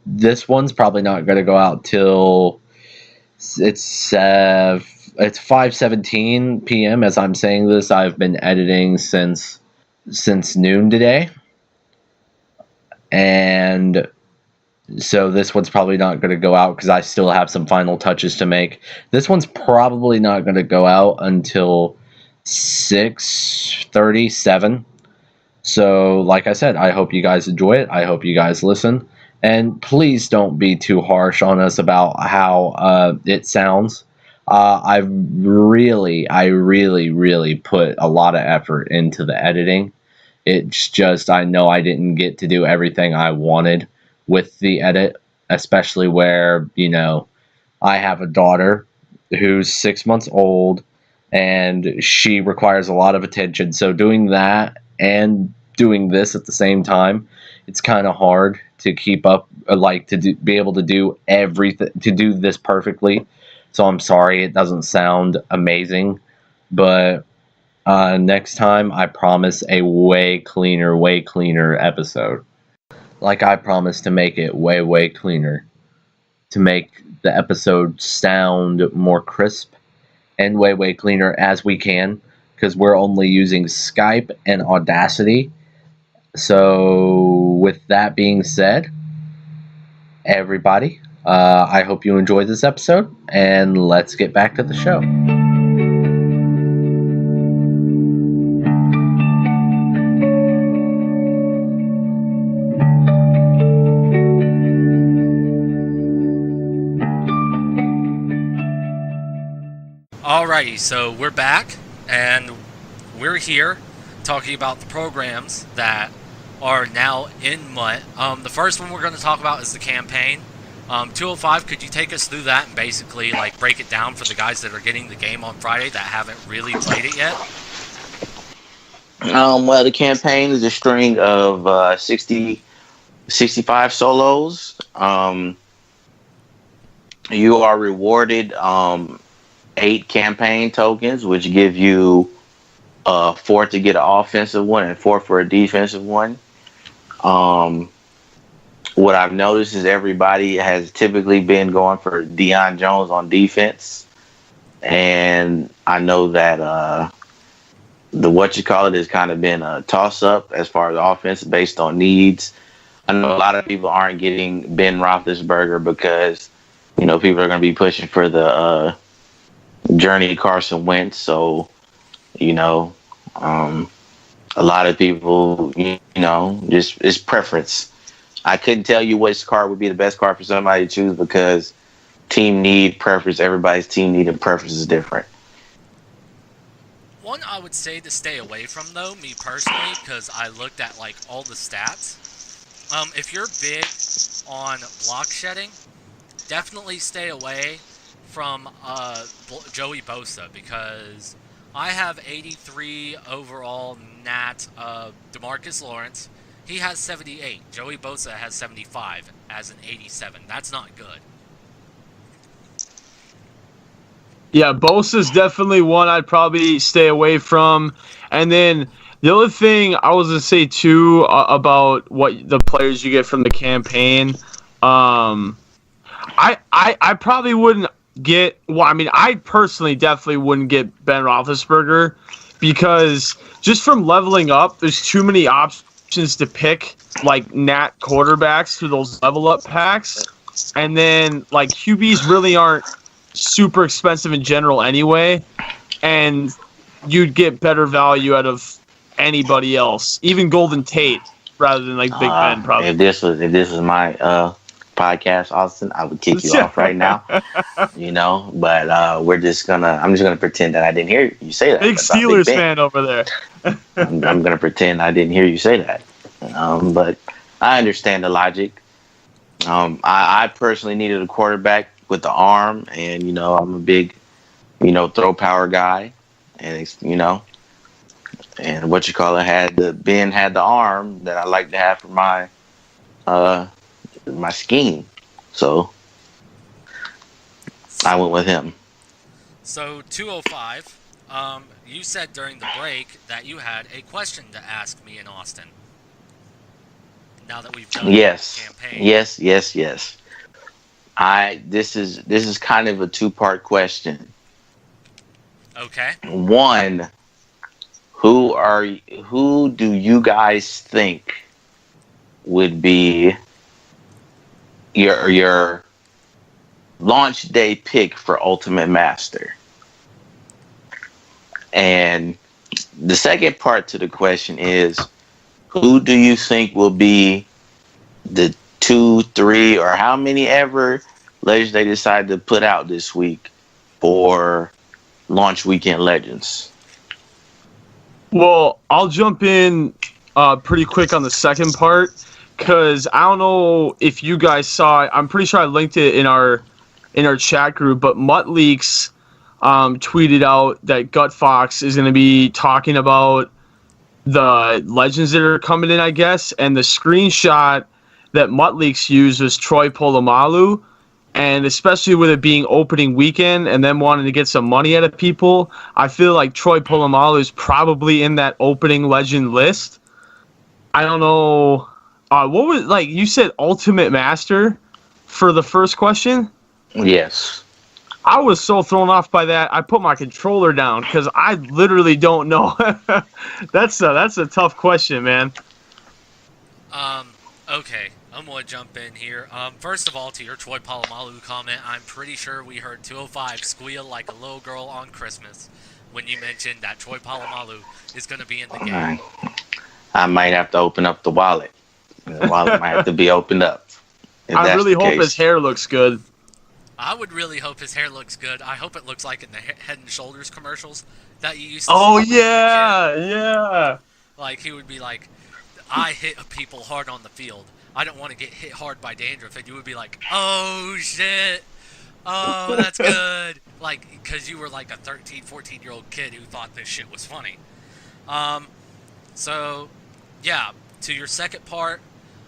This one's probably not going to go out till it's 5:17 p.m. as I'm saying this. I've been editing since noon today, and so this one's probably not going to go out because I still have some final touches to make. This one's probably not going to go out until 6:37. So, like I said, I hope you guys enjoy it. I hope you guys listen. And please don't be too harsh on us about how it sounds. I really put a lot of effort into the editing. It's just I know I didn't get to do everything I wanted with the edit, especially where, I have a daughter who's 6 months old and she requires a lot of attention. So doing that and doing this at the same time, it's kind of hard to keep up, be able to do everything, to do this perfectly. So I'm sorry it doesn't sound amazing, but next time I promise a way cleaner episode. Like I promise to make it way cleaner, to make the episode sound more crisp and way cleaner as we can, because we're only using Skype and Audacity. So with that being said, everybody, I hope you enjoyed this episode, and let's get back to the show. Alrighty, so we're back, and we're here talking about the programs that are now in MUT. The first one we're going to talk about is the campaign. 205, could you take us through that and basically break it down for the guys that are getting the game on Friday that haven't really played it yet? Well, the campaign is a string of 65 solos. You are rewarded 8 campaign tokens, which give you 4 to get an offensive one and 4 for a defensive one. What I've noticed is everybody has typically been going for Deion Jones on defense, and I know that has kind of been a toss-up as far as offense based on needs. I know a lot of people aren't getting Ben Roethlisberger because people are going to be pushing for the Journey Carson Wentz, so a lot of people, just it's preference. I couldn't tell you which card would be the best card for somebody to choose because team need, preference, everybody's team need and preference is different. One I would say to stay away from, though, me personally, because I looked at all the stats. If you're big on block shedding, definitely stay away from Joey Bosa, because I have 83 overall Nat DeMarcus Lawrence. He has 78. Joey Bosa has 75 as an 87. That's not good. Yeah, Bosa's definitely one I'd probably stay away from. And then the other thing I was going to say, too, about what the players you get from the campaign, I probably wouldn't get... Well, I personally definitely wouldn't get Ben Roethlisberger because just from leveling up, there's too many options to pick, Nat quarterbacks through those level up packs. And then, QBs really aren't super expensive in general anyway. and you'd get better value out of anybody else, even Golden Tate, rather than like Big Ben. Probably. If this was my podcast, Austin, I would kick you off right now. But I'm just gonna pretend that I didn't hear you say that. Big Steelers fan over there. I'm gonna pretend I didn't hear you say that. But I understand the logic. I personally needed a quarterback with the arm, and I'm a big, throw power guy, and and Ben had the arm that I like to have for my my scheme, so I went with him. So 205, you said during the break that you had a question to ask me and Austin. Now that we've done the campaign. Yes. This is kind of a two-part question. Okay. One, who do you guys think would be your launch day pick for Ultimate Master? And the second part to the question is, who do you think will be the 2, 3, or how many ever legends they decide to put out this week for launch weekend legends? Well, I'll jump in pretty quick on the second part, because I don't know if you guys saw it. I'm pretty sure I linked it in our chat group, but MUT Leaks tweeted out that Gut Fox is going to be talking about the legends that are coming in, I guess, and the screenshot that MUT Leaks used was Troy Polamalu, and especially with it being opening weekend and them wanting to get some money out of people, I feel like Troy Polamalu is probably in that opening legend list. I don't know. What was, like, you said Ultimate Master for the first question? Yes. I was so thrown off by that. I put my controller down because I literally don't know. That's a tough question, man. Okay, I'm going to jump in here. First of all, to your Troy Polamalu comment, I'm pretty sure we heard 205 squeal like a little girl on Christmas when you mentioned that Troy Polamalu is going to be in the game. I might have to open up the wallet. The wallet might have to be opened up. I really hope his hair looks good. I would really hope his hair looks good. I hope it looks like in the Head and Shoulders commercials that you used to see. Oh, yeah. Like, he would be like, I hit people hard on the field. I don't want to get hit hard by dandruff. And you would be like, oh, shit. Oh, that's good. Like, because you were like a 13, 14-year-old kid who thought this shit was funny. So, yeah, to your second part,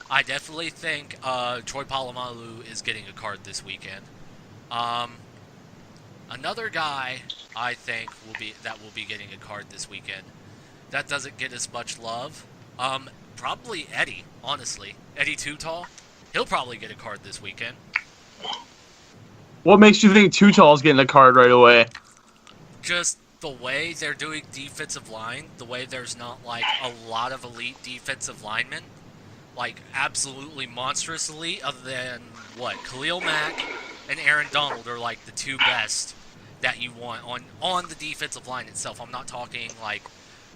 I definitely think Troy Polamalu is getting a card this weekend. Another guy I think will be getting a card this weekend that doesn't get as much love. Probably Eddie, honestly. Eddie Too Tall. He'll probably get a card this weekend. What makes you think Too Tall's getting a card right away? Just the way they're doing defensive line, the way there's not like a lot of elite defensive linemen, like absolutely monstrous elite, other than what, Khalil Mack and Aaron Donald are like the two best that you want on the defensive line itself. I'm not talking like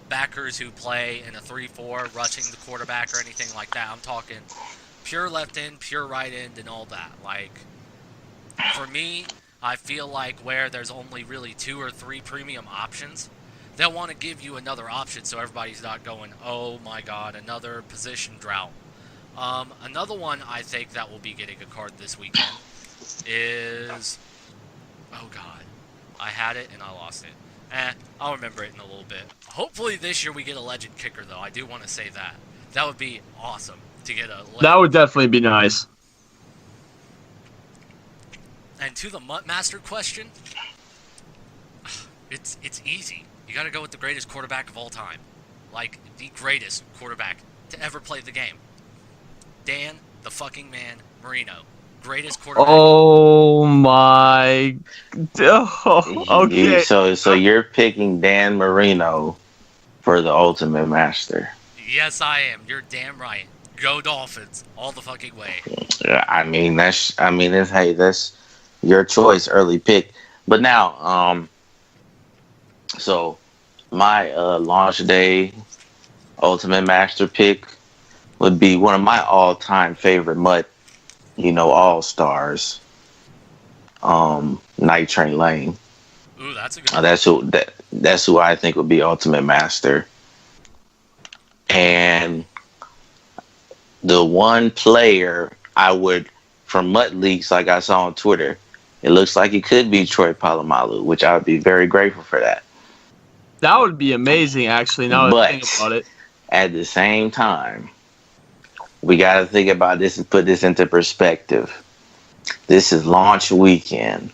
backers who play in a 3-4 rushing the quarterback or anything like that. I'm talking pure left end, pure right end, and all that. Like, for me, I feel like where there's only really 2 or 3 premium options, they'll want to give you another option so everybody's not going, oh my god, another position drought. Another one I think that will be getting a card this weekend is, oh god, I had it and I lost it. I'll remember it in a little bit. Hopefully this year we get a legend kicker, though. I do want to say that. That would be awesome to get a legend. That would definitely be nice. And to the MUT Master question, it's easy. You got to go with the greatest quarterback of all time. Like, the greatest quarterback to ever play the game. Dan, the fucking man, Marino. Greatest quarterback. Oh my. Oh, okay. So you're picking Dan Marino for the Ultimate Master. Yes, I am. You're damn right. Go Dolphins. All the fucking way. That's your choice, early pick. But now, So my launch day Ultimate Master pick would be one of my all-time favorite MUT, all stars. Night Train Lane. Ooh, that's a good. That's who I think would be Ultimate Master. And the one player I would, from MUT leaks, like I saw on Twitter, it looks like it could be Troy Polamalu, which I would be very grateful for that. That would be amazing, actually. Now that I think about it. At the same time, we got to think about this and put this into perspective. This is launch weekend.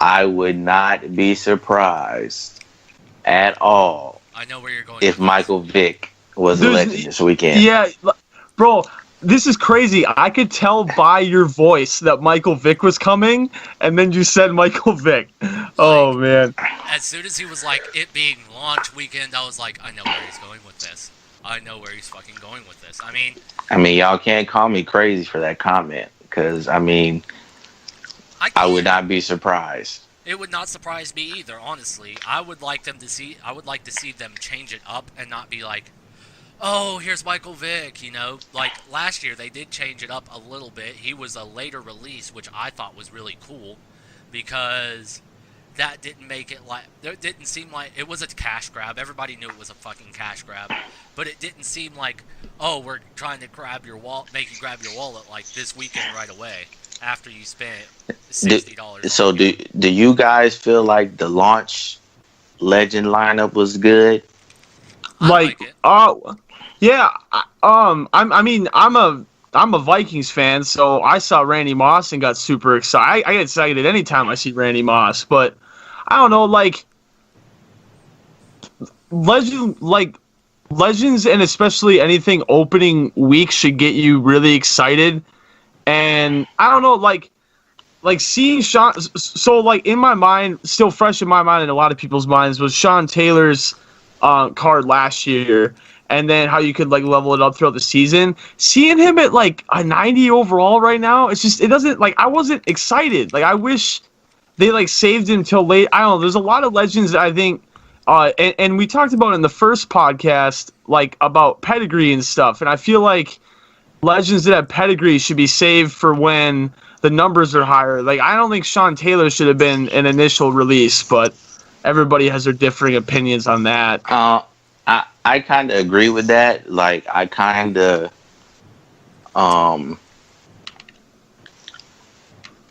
I would not be surprised at all. I know where you're going. If Michael Vick was a legend this weekend. Yeah, bro, this is crazy. I could tell by your voice that Michael Vick was coming, and then you said Michael Vick. Oh, man. As soon as he was like, it being launch weekend, I was like, I know where he's going with this. I know where he's fucking going with this. I mean, y'all can't call me crazy for that comment, because, I would not be surprised. It would not surprise me either, honestly. I would like to see them change it up and not be like, oh, here's Michael Vick, Like, last year, they did change it up a little bit. He was a later release, which I thought was really cool, because that didn't make it like... It didn't seem like... It was a cash grab. Everybody knew it was a fucking cash grab. But it didn't seem like, oh, we're trying to make you grab your wallet, like, this weekend right away, after you spent $60. So do you guys feel like the launch legend lineup was good? Yeah, I'm a Vikings fan, so I saw Randy Moss and got super excited. I get excited anytime I see Randy Moss, but I don't know, legends and especially anything opening week should get you really excited. And I don't know, like seeing Sean. So in my mind, still fresh in my mind and a lot of people's minds, was Sean Taylor's card last year. And then how you could level it up throughout the season. Seeing him at a 90 overall right now, it's just, it doesn't, I wasn't excited. I wish they saved him till late. I don't know. There's a lot of legends that I think, and we talked about in the first podcast, about pedigree and stuff. And I feel like legends that have pedigree should be saved for when the numbers are higher. I don't think Sean Taylor should have been an initial release, but everybody has their differing opinions on that. I kind of agree with that. I kind of,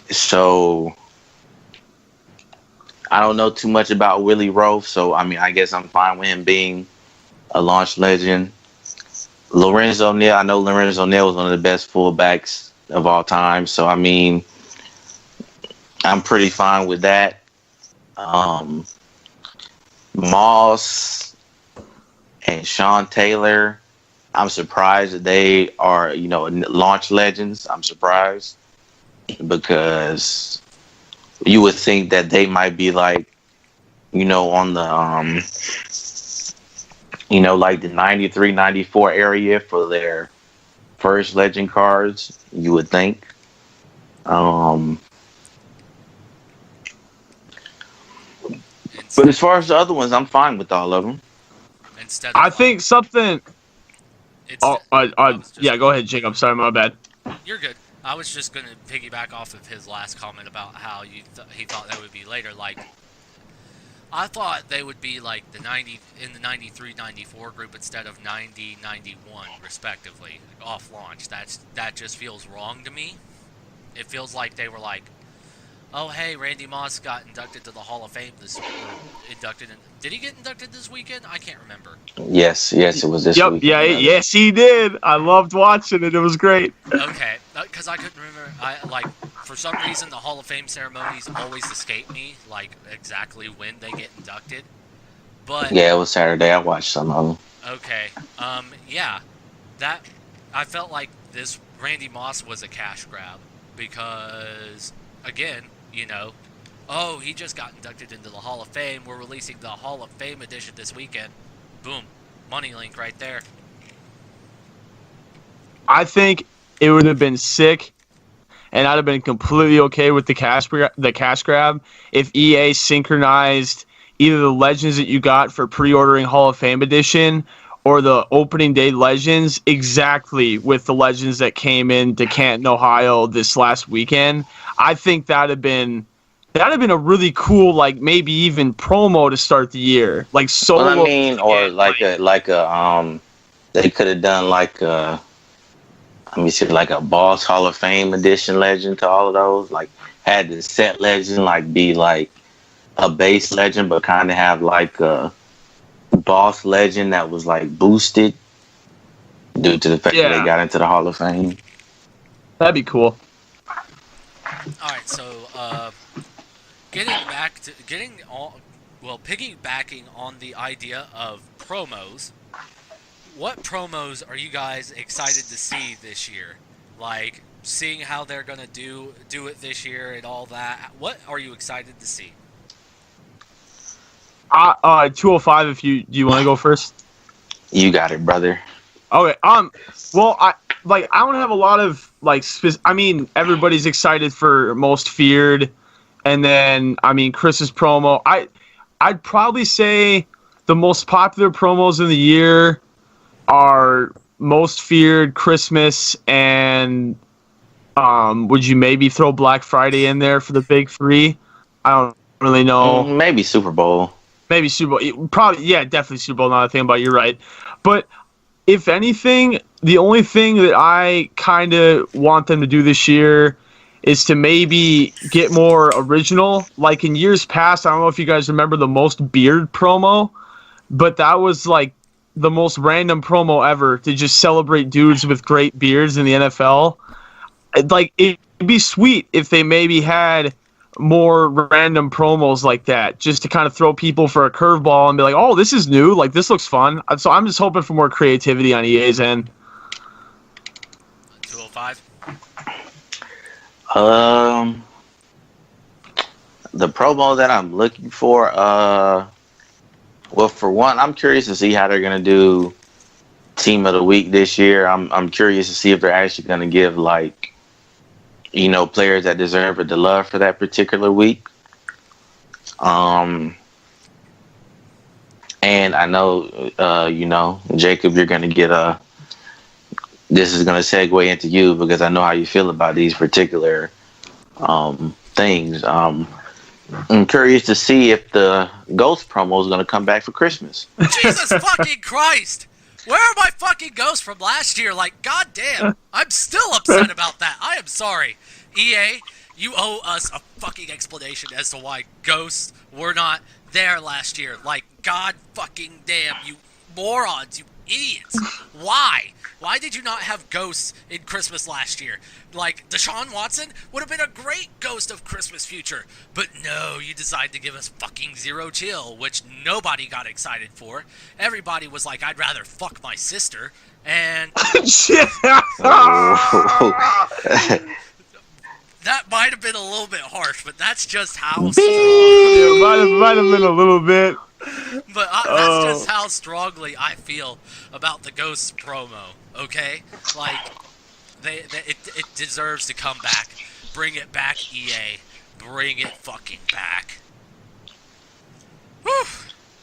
so I don't know too much about Willie Roaf, so I guess I'm fine with him being a launch legend. Lorenzo Neal, I know Lorenzo Neal was one of the best fullbacks of all time, so I'm pretty fine with that. Moss and Sean Taylor, I'm surprised that they are, launch legends. I'm surprised because you would think that they might be on the, the 93, 94 area for their first legend cards, you would think. But as far as the other ones, I'm fine with all of them. I think something. Yeah, go ahead, Jake. I'm sorry, my bad. You're good. I was just gonna piggyback off of his last comment about how he thought that would be later. I thought they would be the 90 in the 93, 94 group instead of 90, 91 respectively off launch. That just feels wrong to me. It feels like they were oh hey, Randy Moss got inducted to the Hall of Fame did he get inducted this weekend? I can't remember. Yes, it was this weekend. Yes, he did. I loved watching it. It was great. Okay, because I couldn't remember. For some reason, the Hall of Fame ceremonies always escape me, exactly when they get inducted. But yeah, it was Saturday. I watched some of them. Okay, yeah, that I felt like this Randy Moss was a cash grab because, again, oh, he just got inducted into the Hall of Fame. We're releasing the Hall of Fame edition this weekend. Boom. Money link right there. I think it would have been sick, and I'd have been completely okay with the cash grab if EA synchronized, either the legends that you got for pre-ordering Hall of Fame edition or the opening day legends exactly with the legends that came in to Canton, Ohio this last weekend. I think that'd have been a really cool, like maybe even promo to start the year, like solo. Well, I mean, or they could have done like let me see, like a Boss Hall of Fame edition legend to all of those. Like had the set legend like be like a base legend, but kind of have like a Boss legend that was like boosted due to the fact that they got into the Hall of Fame. That'd be cool. All right, so piggybacking on the idea of promos, what promos are you guys excited to see this year? Like seeing how they're gonna do it this year and all that. What are you excited to see? 205. If you want to go first, you got it, brother. Okay. Well, I don't have a lot of I mean, everybody's excited for Most Feared, and then Chris's promo. I'd probably say the most popular promos of the year are Most Feared, Christmas, and would you maybe throw Black Friday in there for the big three? I don't really know. Maybe Super Bowl. Maybe Super Bowl. Probably, yeah, definitely Super Bowl. Now that I think about it, you're right. But if anything, the only thing that I kind of want them to do this year is to maybe get more original. Like in years past, I don't know if you guys remember the Most Beard promo, but that was like the most random promo ever to just celebrate dudes with great beards in the NFL. Like, it'd be sweet if they maybe had more random promos like that, just to kind of throw people for a curveball and be like, oh, this is new, like this looks fun. So I'm just hoping for more creativity on EA's end. 205. The promo that I'm looking for, well, for one, I'm curious to see how they're gonna do Team of the Week this year. I'm curious to see if they're actually gonna give players that deserve the love for that particular week. And I know, Jacob, you're gonna get this is gonna segue into you because I know how you feel about these particular things. I'm curious to see if the Ghost promo is going to come back for Christmas. Jesus fucking Christ! Where are my fucking ghosts from last year? Like, goddamn, I'm still upset about that. I am sorry. EA, you owe us a fucking explanation as to why ghosts were not there last year. Like, god fucking damn, you morons, you idiots. Why? Why did you not have ghosts in Christmas last year? Like, Deshaun Watson would have been a great ghost of Christmas future. But no, you decided to give us fucking Zero Chill, which nobody got excited for. Everybody was like, I'd rather fuck my sister. And that might have been a little bit harsh, but that's just how strong. It might have been a little bit. But that's just how strongly I feel about the Ghosts promo, okay? Like, it deserves to come back. Bring it back, EA. Bring it fucking back. Whew.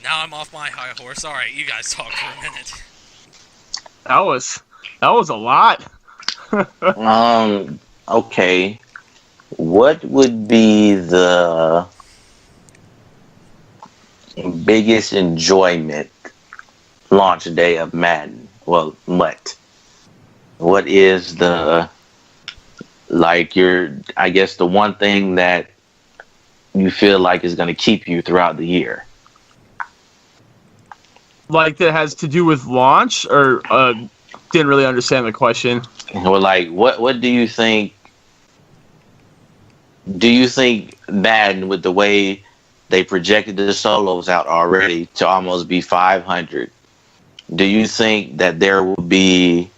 Now I'm off my high horse. All right, you guys talk for a minute. That was a lot. Okay. What would be the biggest enjoyment launch day of Madden? Well, MUT. What is the the one thing that you feel like is going to keep you throughout the year? Like that has to do with launch, or didn't really understand the question. Well, like what do you think? Do you think Madden, with the way they projected the solos out already to almost be 500, do you think that there will be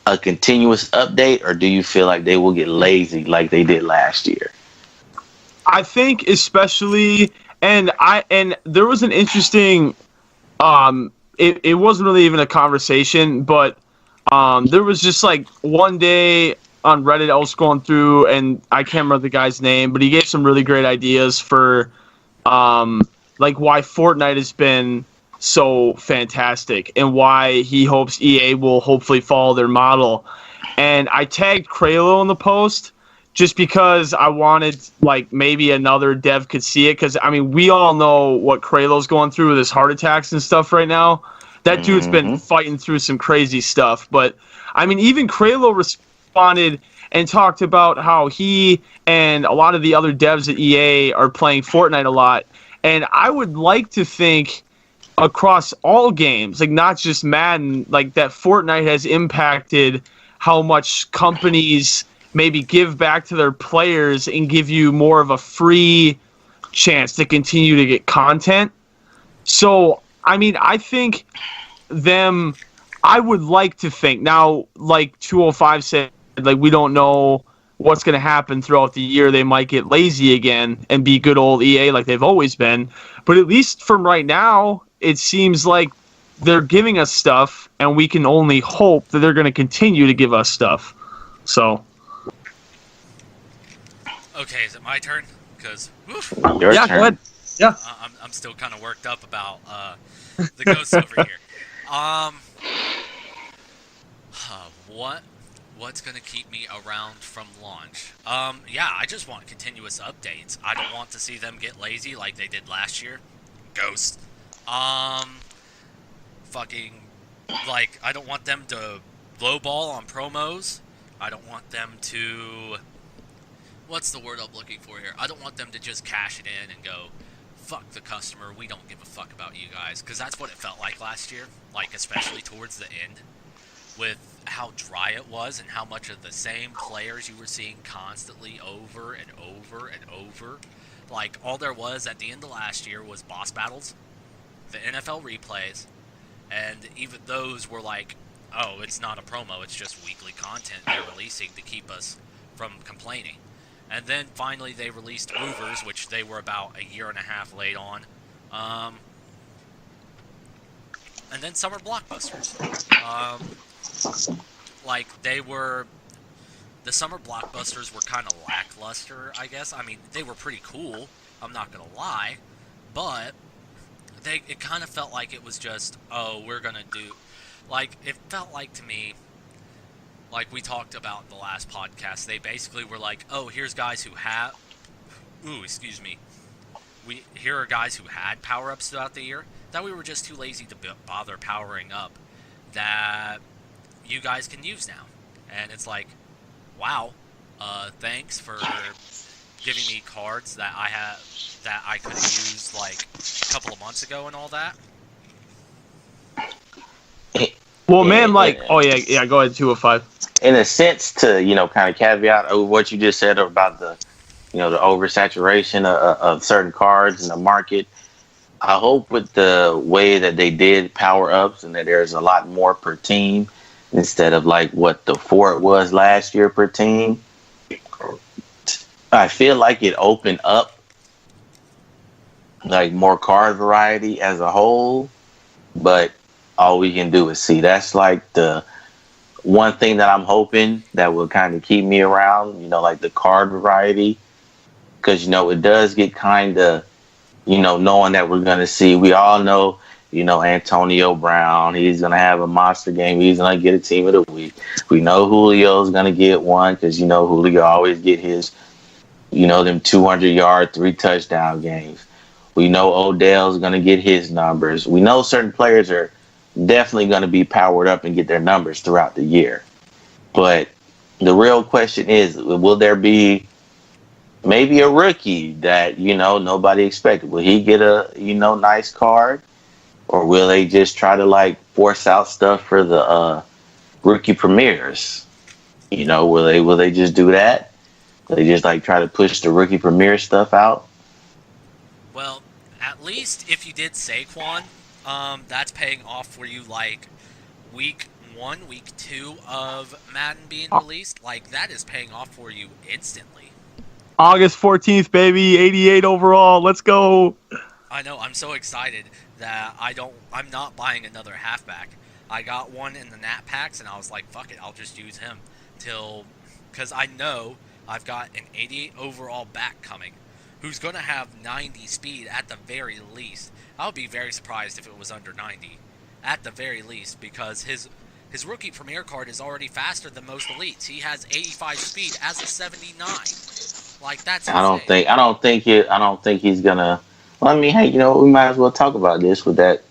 a continuous update, or do you feel like they will get lazy like they did last year? I think especially, and there was an interesting, it wasn't really even a conversation, but there was just like one day on Reddit I was scrolling through, and I can't remember the guy's name, but he gave some really great ideas for like why Fortnite has been so fantastic and why he hopes EA will hopefully follow their model. And I tagged Kralo in the post just because I wanted, like, maybe another dev could see it. Because, I mean, we all know what Kralo's going through with his heart attacks and stuff right now. That dude's been fighting through some crazy stuff. But, I mean, even Kralo responded and talked about how he and a lot of the other devs at EA are playing Fortnite a lot. And I would like to think across all games, like not just Madden, like that Fortnite has impacted how much companies maybe give back to their players and give you more of a free chance to continue to get content. So, I mean, I think I would like to think now, like 205 said, like we don't know what's going to happen throughout the year. They might get lazy again and be good old EA like they've always been. But at least from right now, it seems like they're giving us stuff, and we can only hope that they're going to continue to give us stuff. So. Okay, is it my turn? Because Your turn. Go ahead. Yeah. I'm still kind of worked up about the ghosts over here. What's gonna keep me around from launch? Yeah, I just want continuous updates. I don't want to see them get lazy like they did last year. Ghost. Fucking, like, I don't want them to lowball on promos. I don't want them to, what's the word I'm looking for here? I don't want them to just cash it in and go, fuck the customer, we don't give a fuck about you guys. Because that's what it felt like last year, like, especially towards the end, with how dry it was and how much of the same players you were seeing constantly over and over and over. Like, all there was at the end of last year was boss battles, the NFL replays, and even those were like, oh, it's not a promo, it's just weekly content they're releasing to keep us from complaining. And then finally they released Movers, which they were about a year and a half late on. And then Summer Blockbusters. Like, the Summer Blockbusters were kind of lackluster, I guess. I mean, they were pretty cool, I'm not going to lie, but it kind of felt like it was just, oh, we're going to do, like, it felt like to me, like we talked about in the last podcast, they basically were like, oh, here's guys who have, here are guys who had power-ups throughout the year, that we were just too lazy to bother powering up, that you guys can use now. And it's like, wow, thanks for giving me cards that I could have used like a couple of months ago and all that. Well, man, like, oh yeah, go ahead, 205. In a sense, to kind of caveat over what you just said about the, the oversaturation of certain cards in the market. I hope with the way that they did power ups and that there's a lot more per team instead of like what the Fort was last year per team. I feel like it opened up like more card variety as a whole, but all we can do is see. That's like the one thing that I'm hoping that will kind of keep me around, like the card variety, because it does get kind of, knowing that we're going to see, we all know, Antonio Brown, he's going to have a monster game. He's going to get a team of the week. We know Julio's going to get one because, Julio always get his, them 200-yard, 3-touchdown games. We know Odell's going to get his numbers. We know certain players are definitely going to be powered up and get their numbers throughout the year. But the real question is, will there be maybe a rookie that, nobody expected? Will he get a, nice card? Or will they just try to, like, force out stuff for the rookie premieres? Will they just do that? Will they just, like, try to push the rookie premiere stuff out? Well, at least if you did Saquon, that's paying off for you, like, week 1, week 2 of Madden being released. Like, that is paying off for you instantly. August 14th, baby, 88 overall. Let's go. I know, I'm so excited that I'm not buying another halfback. I got one in the Nat packs, and I was like, fuck it, I'll just use him because I know I've got an 88 overall back coming who's going to have 90 speed at the very least. I would be very surprised if it was under 90 at the very least, because his rookie premier card is already faster than most elites. He has 85 speed as a 79. Like, that's insane. I don't think he's gonna. Well, I mean, hey, we might as well talk about this with that,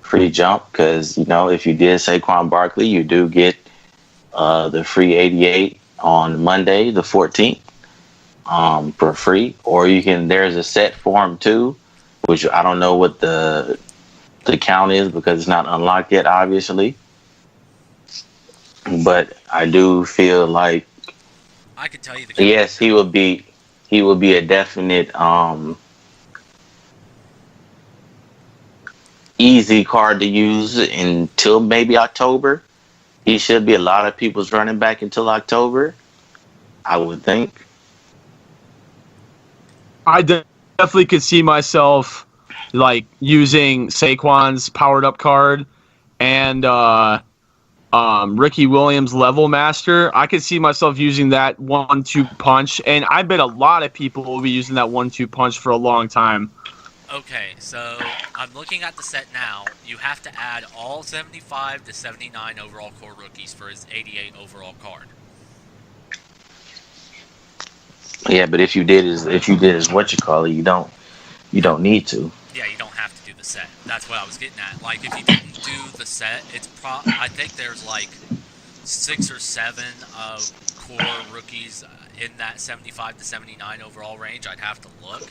free jump, because if you did Saquon Barkley, you do get the free 88 on Monday the 14th for free, or you can. There's a set for him too, which I don't know what the count is because it's not unlocked yet, obviously. But I do feel like I could tell you the count. Yes, he would be a definite easy card to use until maybe October. He should be a lot of people's running back until October, I would think. I definitely could see myself like using Saquon's powered up card and Ricky Williams level master. I could see myself using that 1-2 punch, and I bet a lot of people will be using that 1-2 punch for a long time. Okay, so I'm looking at the set now. You have to add all 75 to 79 overall core rookies for his 88 overall card. Yeah, but if you did his you don't need to. Yeah, you don't have to do the set. That's what I was getting at. Like, if you didn't do the set, I think there's like 6 or 7 of core rookies in that 75 to 79 overall range. I'd have to look,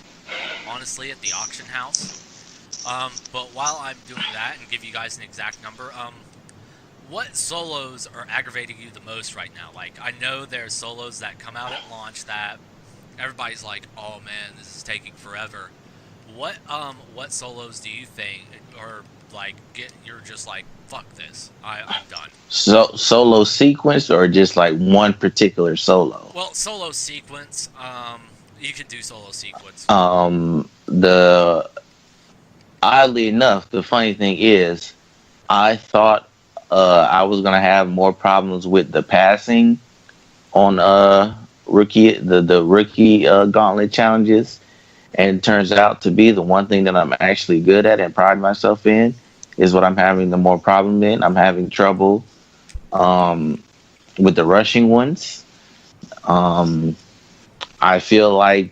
honestly, at the auction house. But while I'm doing that and give you guys an exact number, what solos are aggravating you the most right now? Like, I know there's solos that come out at launch that everybody's like, oh man, this is taking forever. What solos do you think are like you're just like, fuck this, I'm done? Solo sequence or just like one particular solo? Well, solo sequence. You can do solo sequence. Oddly enough, the funny thing is, I thought I was gonna have more problems with the passing on the rookie gauntlet challenges, and it turns out to be the one thing that I'm actually good at and pride myself in is what I'm having the more problem in. I'm having trouble with the rushing ones. I feel like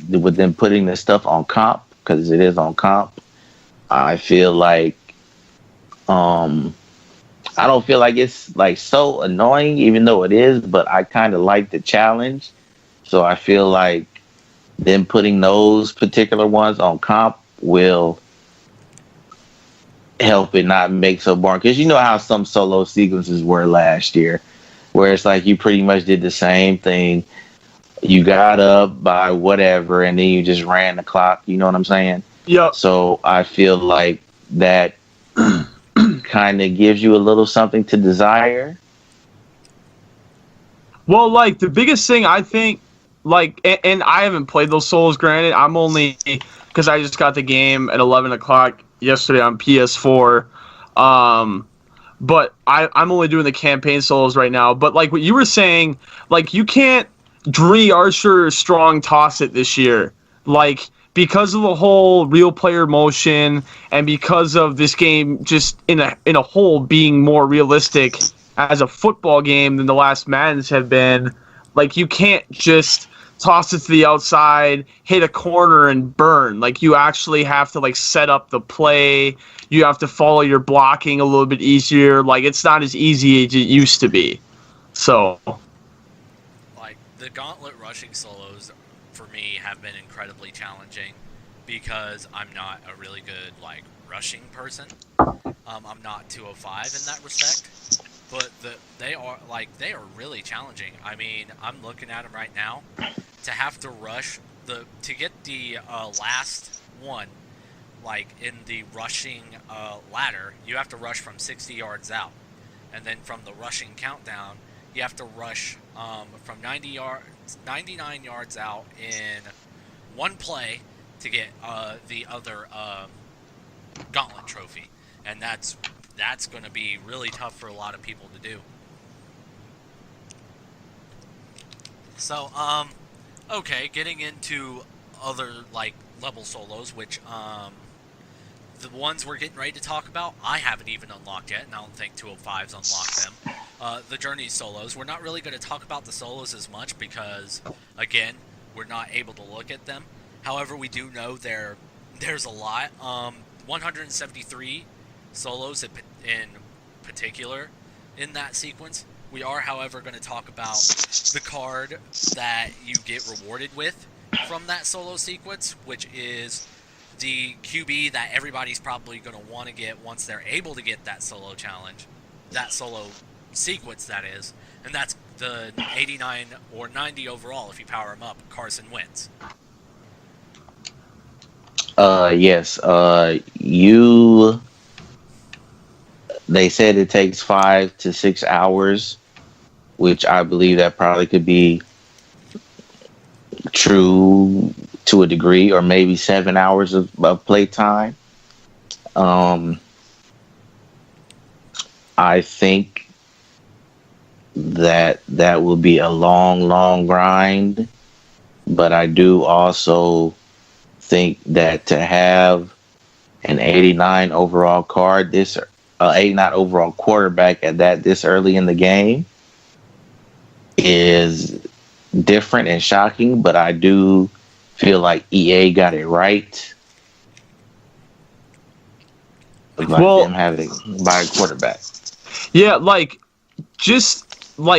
with them putting this stuff on comp, because it is on comp, I feel like I don't feel like it's like so annoying, even though it is, but I kind of like the challenge. So I feel like them putting those particular ones on comp will help it not make so boring. Because you know how some solo sequences were last year, where it's like you pretty much did the same thing. You got up by whatever, and then you just ran the clock. You know what I'm saying? Yep. So I feel like that kind of gives you a little something to desire. Well, like, the biggest thing I think, like, and I haven't played those solos, granted. I'm only, because I just got the game at 11 o'clock yesterday on PS4. But I'm only doing the campaign solos right now. But, like, what you were saying, like, you can't Dre Archer strong toss it this year. Like, because of the whole real player motion and because of this game just in a whole being more realistic as a football game than the last Maddens have been, like, you can't just toss it to the outside, hit a corner, and burn. Like, you actually have to, like, set up the play. You have to follow your blocking a little bit easier. Like, it's not as easy as it used to be. So, like, the gauntlet rushing solos for me have been incredibly challenging because I'm not a really good, like, rushing person. I'm not 205 in that respect. But they are really challenging. I mean, I'm looking at them right now. To have to rush to get the last one, like in the rushing ladder, you have to rush from 60 yards out, and then from the rushing countdown, you have to rush from 99 yards out in one play to get the other gauntlet trophy, and that's going to be really tough for a lot of people to do. So, okay, getting into other like level solos, which the ones we're getting ready to talk about, I haven't even unlocked yet, and I don't think 205's unlocked them. The Journey solos, we're not really going to talk about the solos as much because, again, we're not able to look at them. However, we do know there's a lot. 173 solos in particular in that sequence. We are, however, going to talk about the card that you get rewarded with from that solo sequence, which is the QB that everybody's probably going to want to get once they're able to get that solo challenge, that solo sequence, that is, and that's the 89 or 90 overall if you power him up, Carson Wentz. Yes. They said it takes 5 to 6 hours, which I believe that probably could be true to a degree, or maybe 7 hours of play time. I think that will be a long grind, but I do also think that to have an 89 overall card, 89 overall quarterback at this early in the game is different and shocking, but I do feel like EA got it right about them having by a quarterback. Yeah,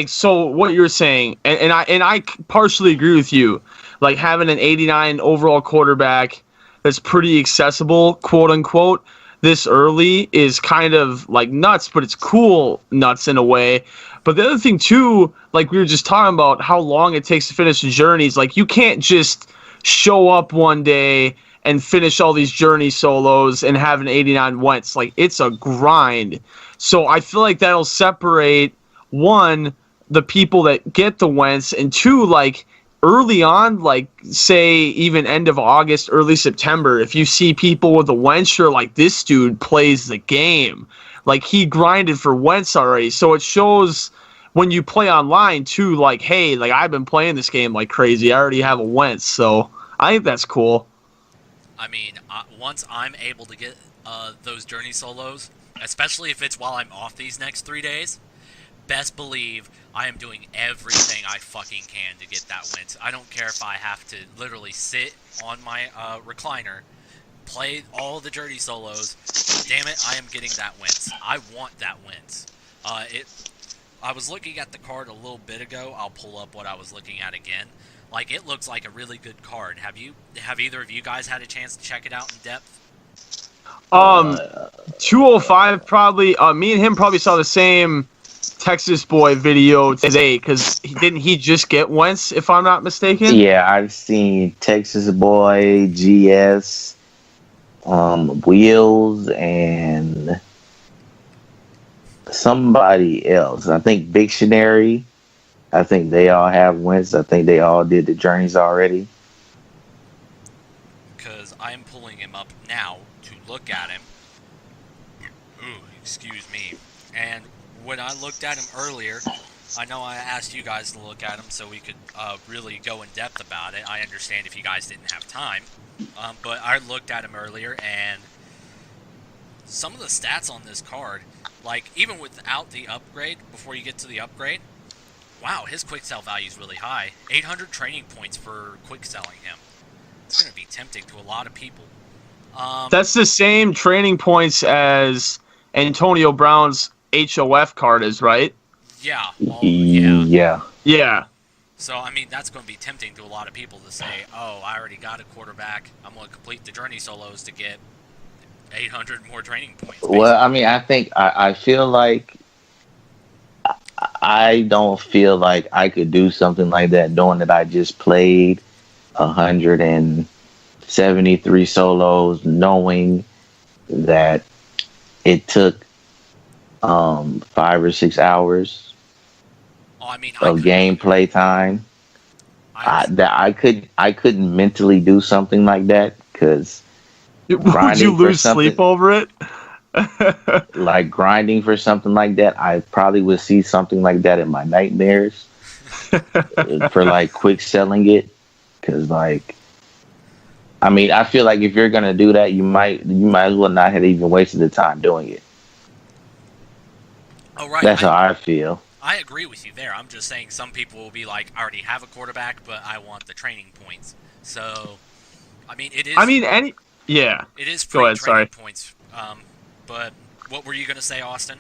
so what you're saying, and I partially agree with you. Like having an 89 overall quarterback that's pretty accessible, quote unquote, this early is kind of like nuts, but it's cool nuts in a way. But the other thing too, like we were just talking about how long it takes to finish the journeys. Like you can't just show up one day and finish all these journey solos and have an 89 Wentz. Like it's a grind. So I feel like that'll separate, one, the people that get the Wentz, and two, like early on, like say even end of August, early September, if you see people with a Wentz, you're like, this dude plays the game. Like he grinded for Wentz already. So it shows when you play online too, like, hey, like I've been playing this game like crazy. I already have a Wentz. So I think that's cool. I mean, once I'm able to get those journey solos, especially if it's while I'm off these next 3 days, best believe I am doing everything I fucking can to get that Wentz. I don't care if I have to literally sit on my recliner, play all the journey solos. Damn it, I am getting that Wentz. I want that Wentz. I was looking at the card a little bit ago. I'll pull up what I was looking at again. Like, it looks like a really good card. Have either of you guys had a chance to check it out in depth? 205 probably. Me and him probably saw the same Texas boy video today, because didn't he just get Wentz, if I'm not mistaken? Yeah, I've seen Texas boy, GS, Wheels, and somebody else. I think Dictionary. I think they all have Wentz. I think they all did the journeys already. Because I'm pulling him up now to look at him. Ooh, excuse me. And when I looked at him earlier, I know I asked you guys to look at him so we could really go in depth about it. I understand if you guys didn't have time. But I looked at him earlier, and some of the stats on this card, like even without the upgrade, before you get to the upgrade, wow, his quick sell value is really high. 800 training points for quick selling him. It's going to be tempting to a lot of people. That's the same training points as Antonio Brown's HOF card is, right? Yeah. Yeah. So, I mean, that's going to be tempting to a lot of people to say, oh, I already got a quarterback. I'm going to complete the journey solos to get 800 more training points. Basically. Well, I mean, I feel like I don't feel like I could do something like that, knowing that I just played 173 solos, knowing that it took 5 or 6 hours of gameplay time. I couldn't mentally do something like that, because would you lose sleep over it? Like grinding for something like that, I probably would see something like that in my nightmares for like quick selling it, because like I mean, I feel like if you're gonna do that, you might as well not have even wasted the time doing it. Oh, right. That's how I feel. I agree with you there. I'm just saying some people will be like, I already have a quarterback, but I want the training points. So, I mean, it is. Yeah. It is free Go ahead, training sorry. points. But what were you gonna say, Austin?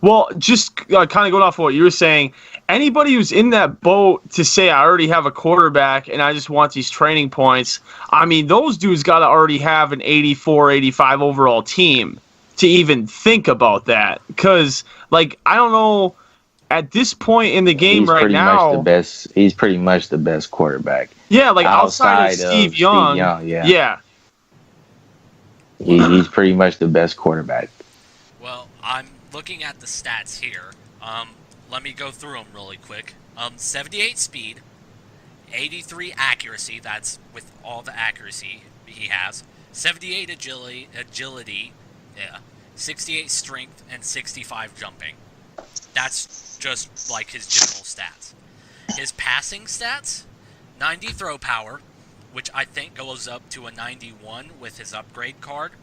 Well, just kind of going off of what you were saying, anybody who's in that boat to say I already have a quarterback and I just want these training points, I mean, those dudes got to already have an 84, 85 overall team to even think about that. Because, like, I don't know, at this point in the game He's right pretty now, much the best. He's pretty much the best quarterback. yeah, like outside of Steve Young, yeah. He's pretty much the best quarterback. Well, I'm looking at the stats here. Let me go through them really quick. 78 speed, 83 accuracy. That's with all the accuracy he has. 78 agility, yeah. 68 strength and 65 jumping. That's just like his general stats. His passing stats, 90 throw power, which I think goes up to a 91 with his upgrade card.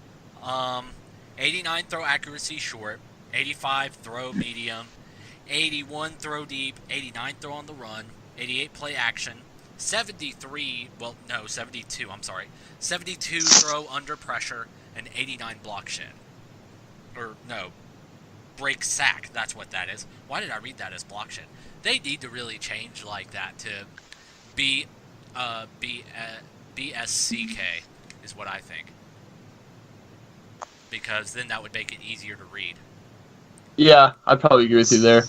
89 throw accuracy short, 85 throw medium, 81 throw deep, 89 throw on the run, 88 play action, 72, I'm sorry. 72 throw under pressure, and 89 block shed. Or, no, break sack, that's what that is. Why did I read that as block shed? They need to really change like that to BSCK is what I think. Because then that would make it easier to read. yeah, I'd probably agree with you there.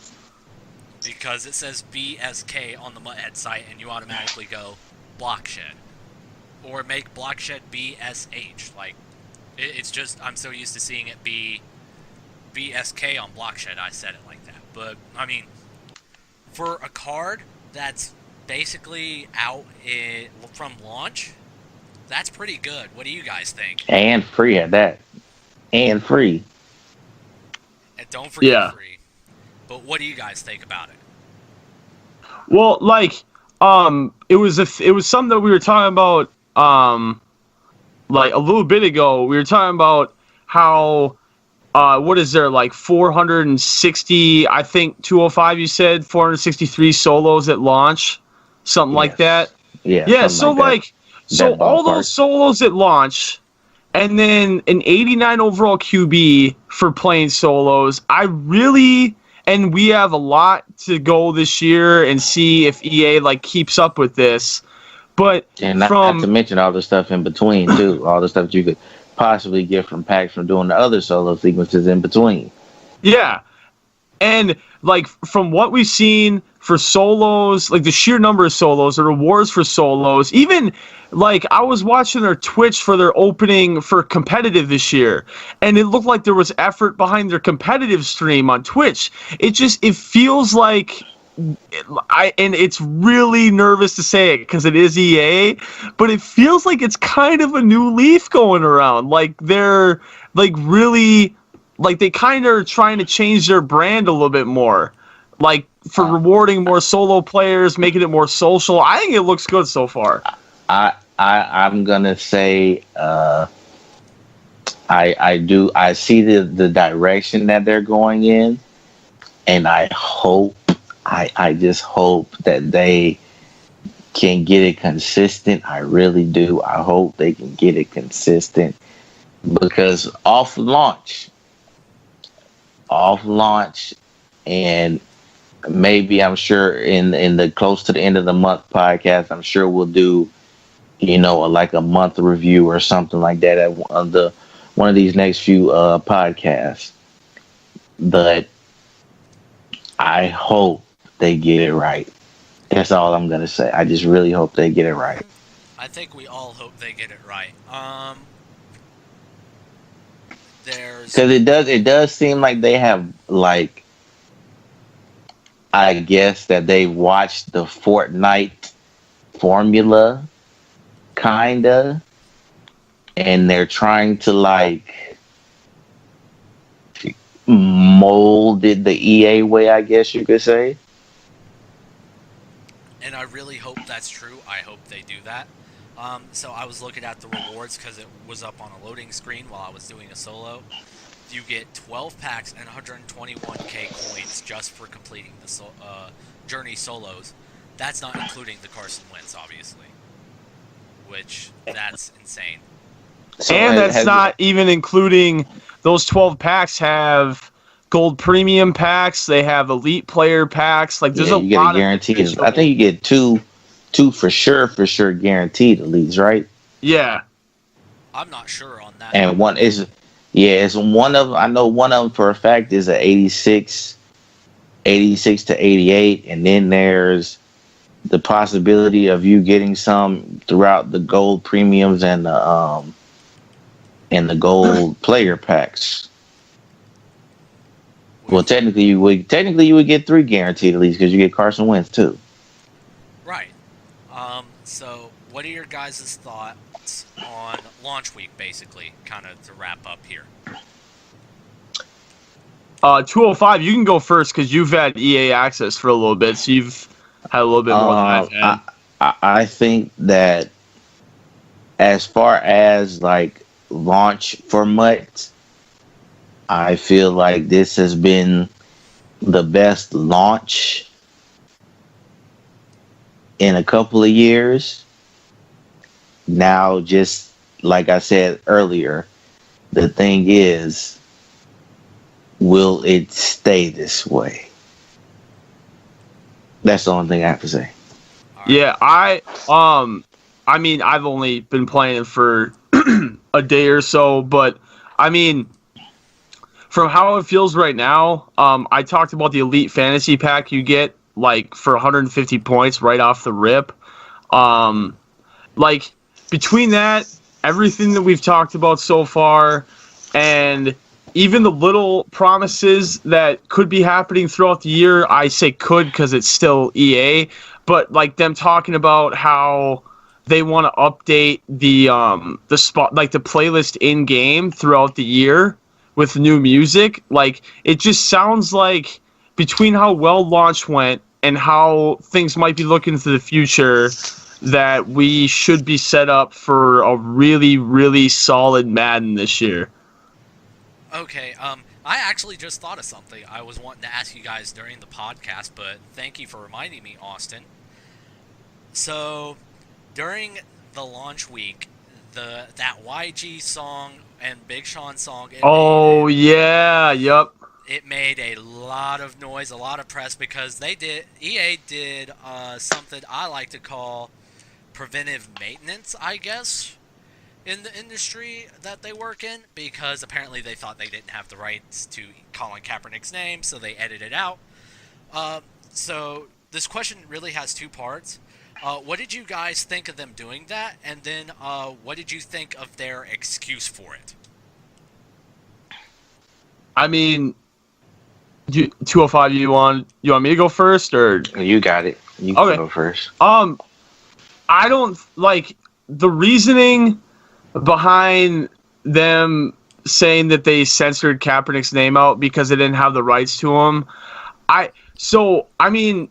Because it says BSK on the MUThead site and you automatically go block shed. Or make block shed BSH. Like, it's just, I'm so used to seeing it be BSK on block shed, I said it like that. But, I mean, for a card that's basically out from launch, that's pretty good. What do you guys think? And free at that. And free. And don't forget free. But what do you guys think about it? Well, like, it was something that we were talking about, like a little bit ago. We were talking about how, what is there, like 460, I think 205 you said, 463 solos at launch, something like that. Yeah, so like so all those solos at launch, and then an 89 overall QB for playing solos. And we have a lot to go this year and see if EA like keeps up with this. But and not to mention all the stuff in between too, all the stuff you could possibly get from packs from doing the other solo sequences in between. Yeah, and like from what we've seen for solos, like the sheer number of solos, the rewards for solos, even like I was watching their Twitch for their opening for competitive this year, and it looked like there was effort behind their competitive stream on Twitch. It feels like and it's really nervous to say it because it is EA, but it feels like it's kind of a new leaf going around. Like they're like really, like they kind of are trying to change their brand a little bit more, like for rewarding more solo players, making it more social. I think it looks good so far. I'm gonna say I see the direction that they're going in, and I just hope that they can get it consistent. I really do. I hope they can get it consistent because off launch, and maybe I'm sure in the close to the end of the month podcast, I'm sure we'll do, like a month review or something like that at one of these next few podcasts. But I hope they get it right. That's all I'm gonna say. I just really hope they get it right. I think we all hope they get it right. Because it does seem like they have, like, I guess that they watched the Fortnite formula, kinda, and they're trying to like mold it the EA way, I guess you could say. And I really hope that's true. I hope they do that. So I was looking at the rewards because it was up on a loading screen while I was doing a solo. You get 12 packs and 121k coins just for completing the Journey solos. That's not including the Carson Wentz, obviously, which that's insane. So and that's not even including those 12 packs have gold premium packs. They have elite player packs. Like there's a lot of guaranteed. I think you get two for sure guaranteed elites, right? Yeah. I'm not sure on that. And one is, it's one of, I know one of them for a fact is a 86 to 88. And then there's the possibility of you getting some throughout the gold premiums and the gold player packs. Well, technically you would get 3 guaranteed elites because you get Carson Wentz too. Right. So, what are your guys' thoughts on launch week, basically, kind of to wrap up here? 205, you can go first because you've had EA access for a little bit, so you've had a little bit more than I've had. I think that as far as like launch for MUT, I feel like this has been the best launch in a couple of years. Now, just like I said earlier, the thing is, will it stay this way? That's the only thing I have to say. Yeah, I mean, I've only been playing for a day or so, but I mean, from how it feels right now, I talked about the Elite Fantasy Pack you get like for 150 points right off the rip. Like between that, everything that we've talked about so far, and even the little promises that could be happening throughout the year, I say could because it's still EA, but like them talking about how they want to update the spot, like the playlist in game throughout the year with new music. Like it just sounds like between how well launch went and how things might be looking into the future, that we should be set up for a really, really solid Madden this year. Okay, I actually just thought of something I was wanting to ask you guys during the podcast, but thank you for reminding me, Austin. So, during the launch week, that YG song and Big Sean song... It made a lot of noise, a lot of press, because EA did something I like to call preventive maintenance, I guess, in the industry that they work in, because apparently they thought they didn't have the rights to Colin Kaepernick's name, so they edited it out. So this question really has 2 parts. What did you guys think of them doing that? And then what did you think of their excuse for it? I mean, 205, you want me to go first, or you got it? You can go first. I don't like the reasoning behind them saying that they censored Kaepernick's name out because they didn't have the rights to him. I mean,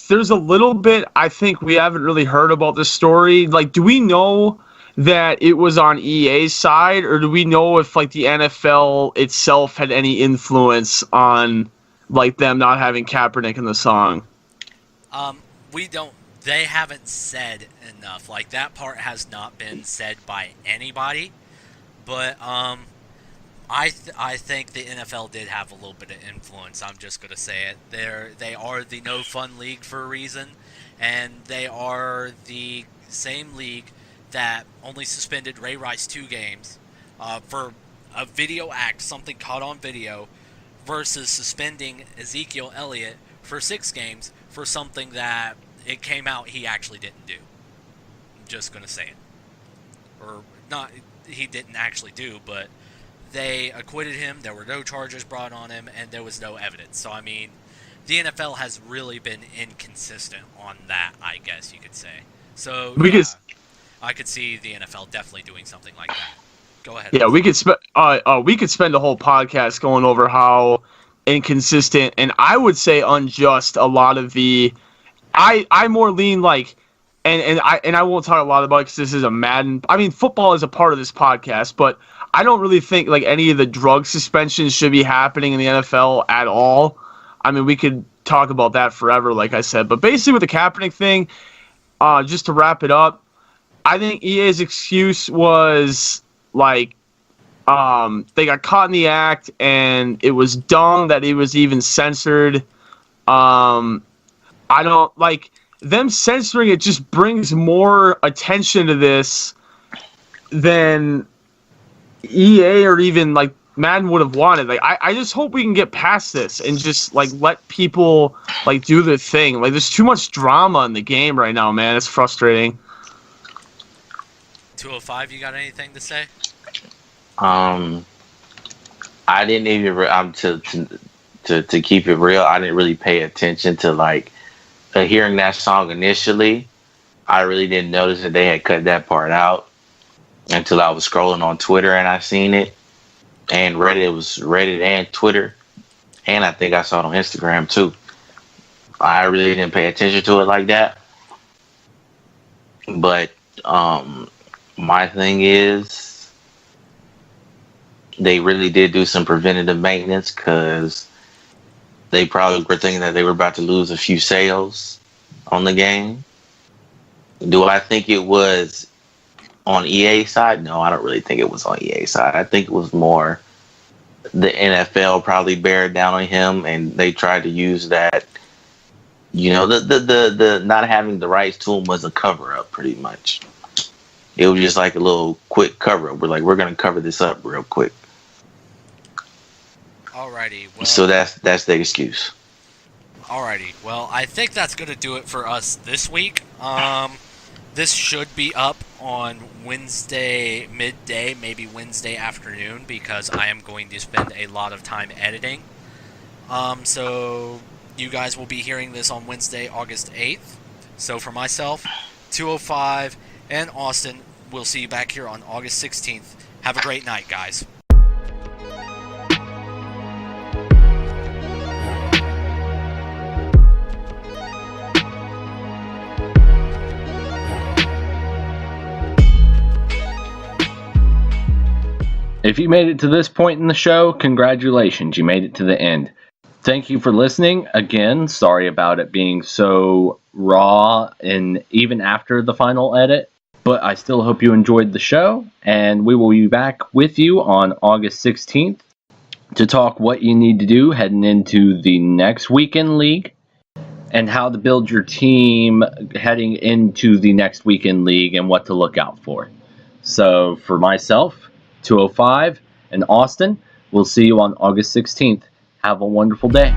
there's a little bit I think we haven't really heard about this story. Like, do we know that it was on EA's side, or do we know if like the NFL itself had any influence on like them not having Kaepernick in the song? We don't. They haven't said enough. Like, that part has not been said by anybody. But I think the NFL did have a little bit of influence. I'm just gonna say it. They are the no fun league for a reason, and they are the same league that only suspended Ray Rice 2 games for a video act, something caught on video, versus suspending Ezekiel Elliott for 6 games for something that it came out he actually didn't do. I'm just going to say it. Or not, he didn't actually do, but they acquitted him, there were no charges brought on him, and there was no evidence. So, I mean, the NFL has really been inconsistent on that, I guess you could say. So, I could see the NFL definitely doing something like that. Go ahead. Yeah, we could spend a whole podcast going over how inconsistent and I would say unjust a lot of the. I more lean like and I won't talk a lot about it because this is a Madden. I mean, football is a part of this podcast, but I don't really think like any of the drug suspensions should be happening in the NFL at all. I mean, we could talk about that forever, like I said. But basically, with the Kaepernick thing, just to wrap it up, I think EA's excuse was like they got caught in the act, and it was dumb that it was even censored. I don't like them censoring it. Just brings more attention to this than EA or even like Madden would have wanted. Like I just hope we can get past this and just like let people like do their thing. Like there's too much drama in the game right now, man. It's frustrating. 205, you got anything to say? I didn't even to keep it real. I didn't really pay attention to like hearing that song initially. I really didn't notice that they had cut that part out until I was scrolling on Twitter and I seen it. And Reddit, was Reddit and Twitter, and I think I saw it on Instagram too. I really didn't pay attention to it like that. But my thing is, they really did do some preventative maintenance because they probably were thinking that they were about to lose a few sales on the game. Do I think it was on EA side? No, I don't really think it was on EA side. I think it was more the NFL probably bared down on him, and they tried to use that. You know, the not having the rights to him was a cover up, pretty much. It was just like a little quick cover up. We're gonna cover this up real quick. Alrighty. Well, so that's the excuse. Alrighty. Well, I think that's going to do it for us this week. This should be up on Wednesday midday, maybe Wednesday afternoon, because I am going to spend a lot of time editing. So you guys will be hearing this on Wednesday, August 8th. So for myself, 205, and Austin, we'll see you back here on August 16th. Have a great night, guys. If you made it to this point in the show, congratulations, you made it to the end. Thank you for listening. Again, sorry about it being so raw and even after the final edit, but I still hope you enjoyed the show, and we will be back with you on August 16th to talk what you need to do heading into the next weekend league and how to build your team heading into the next weekend league and what to look out for. So for myself, 205, and Austin, we'll see you on August 16th. Have a wonderful day.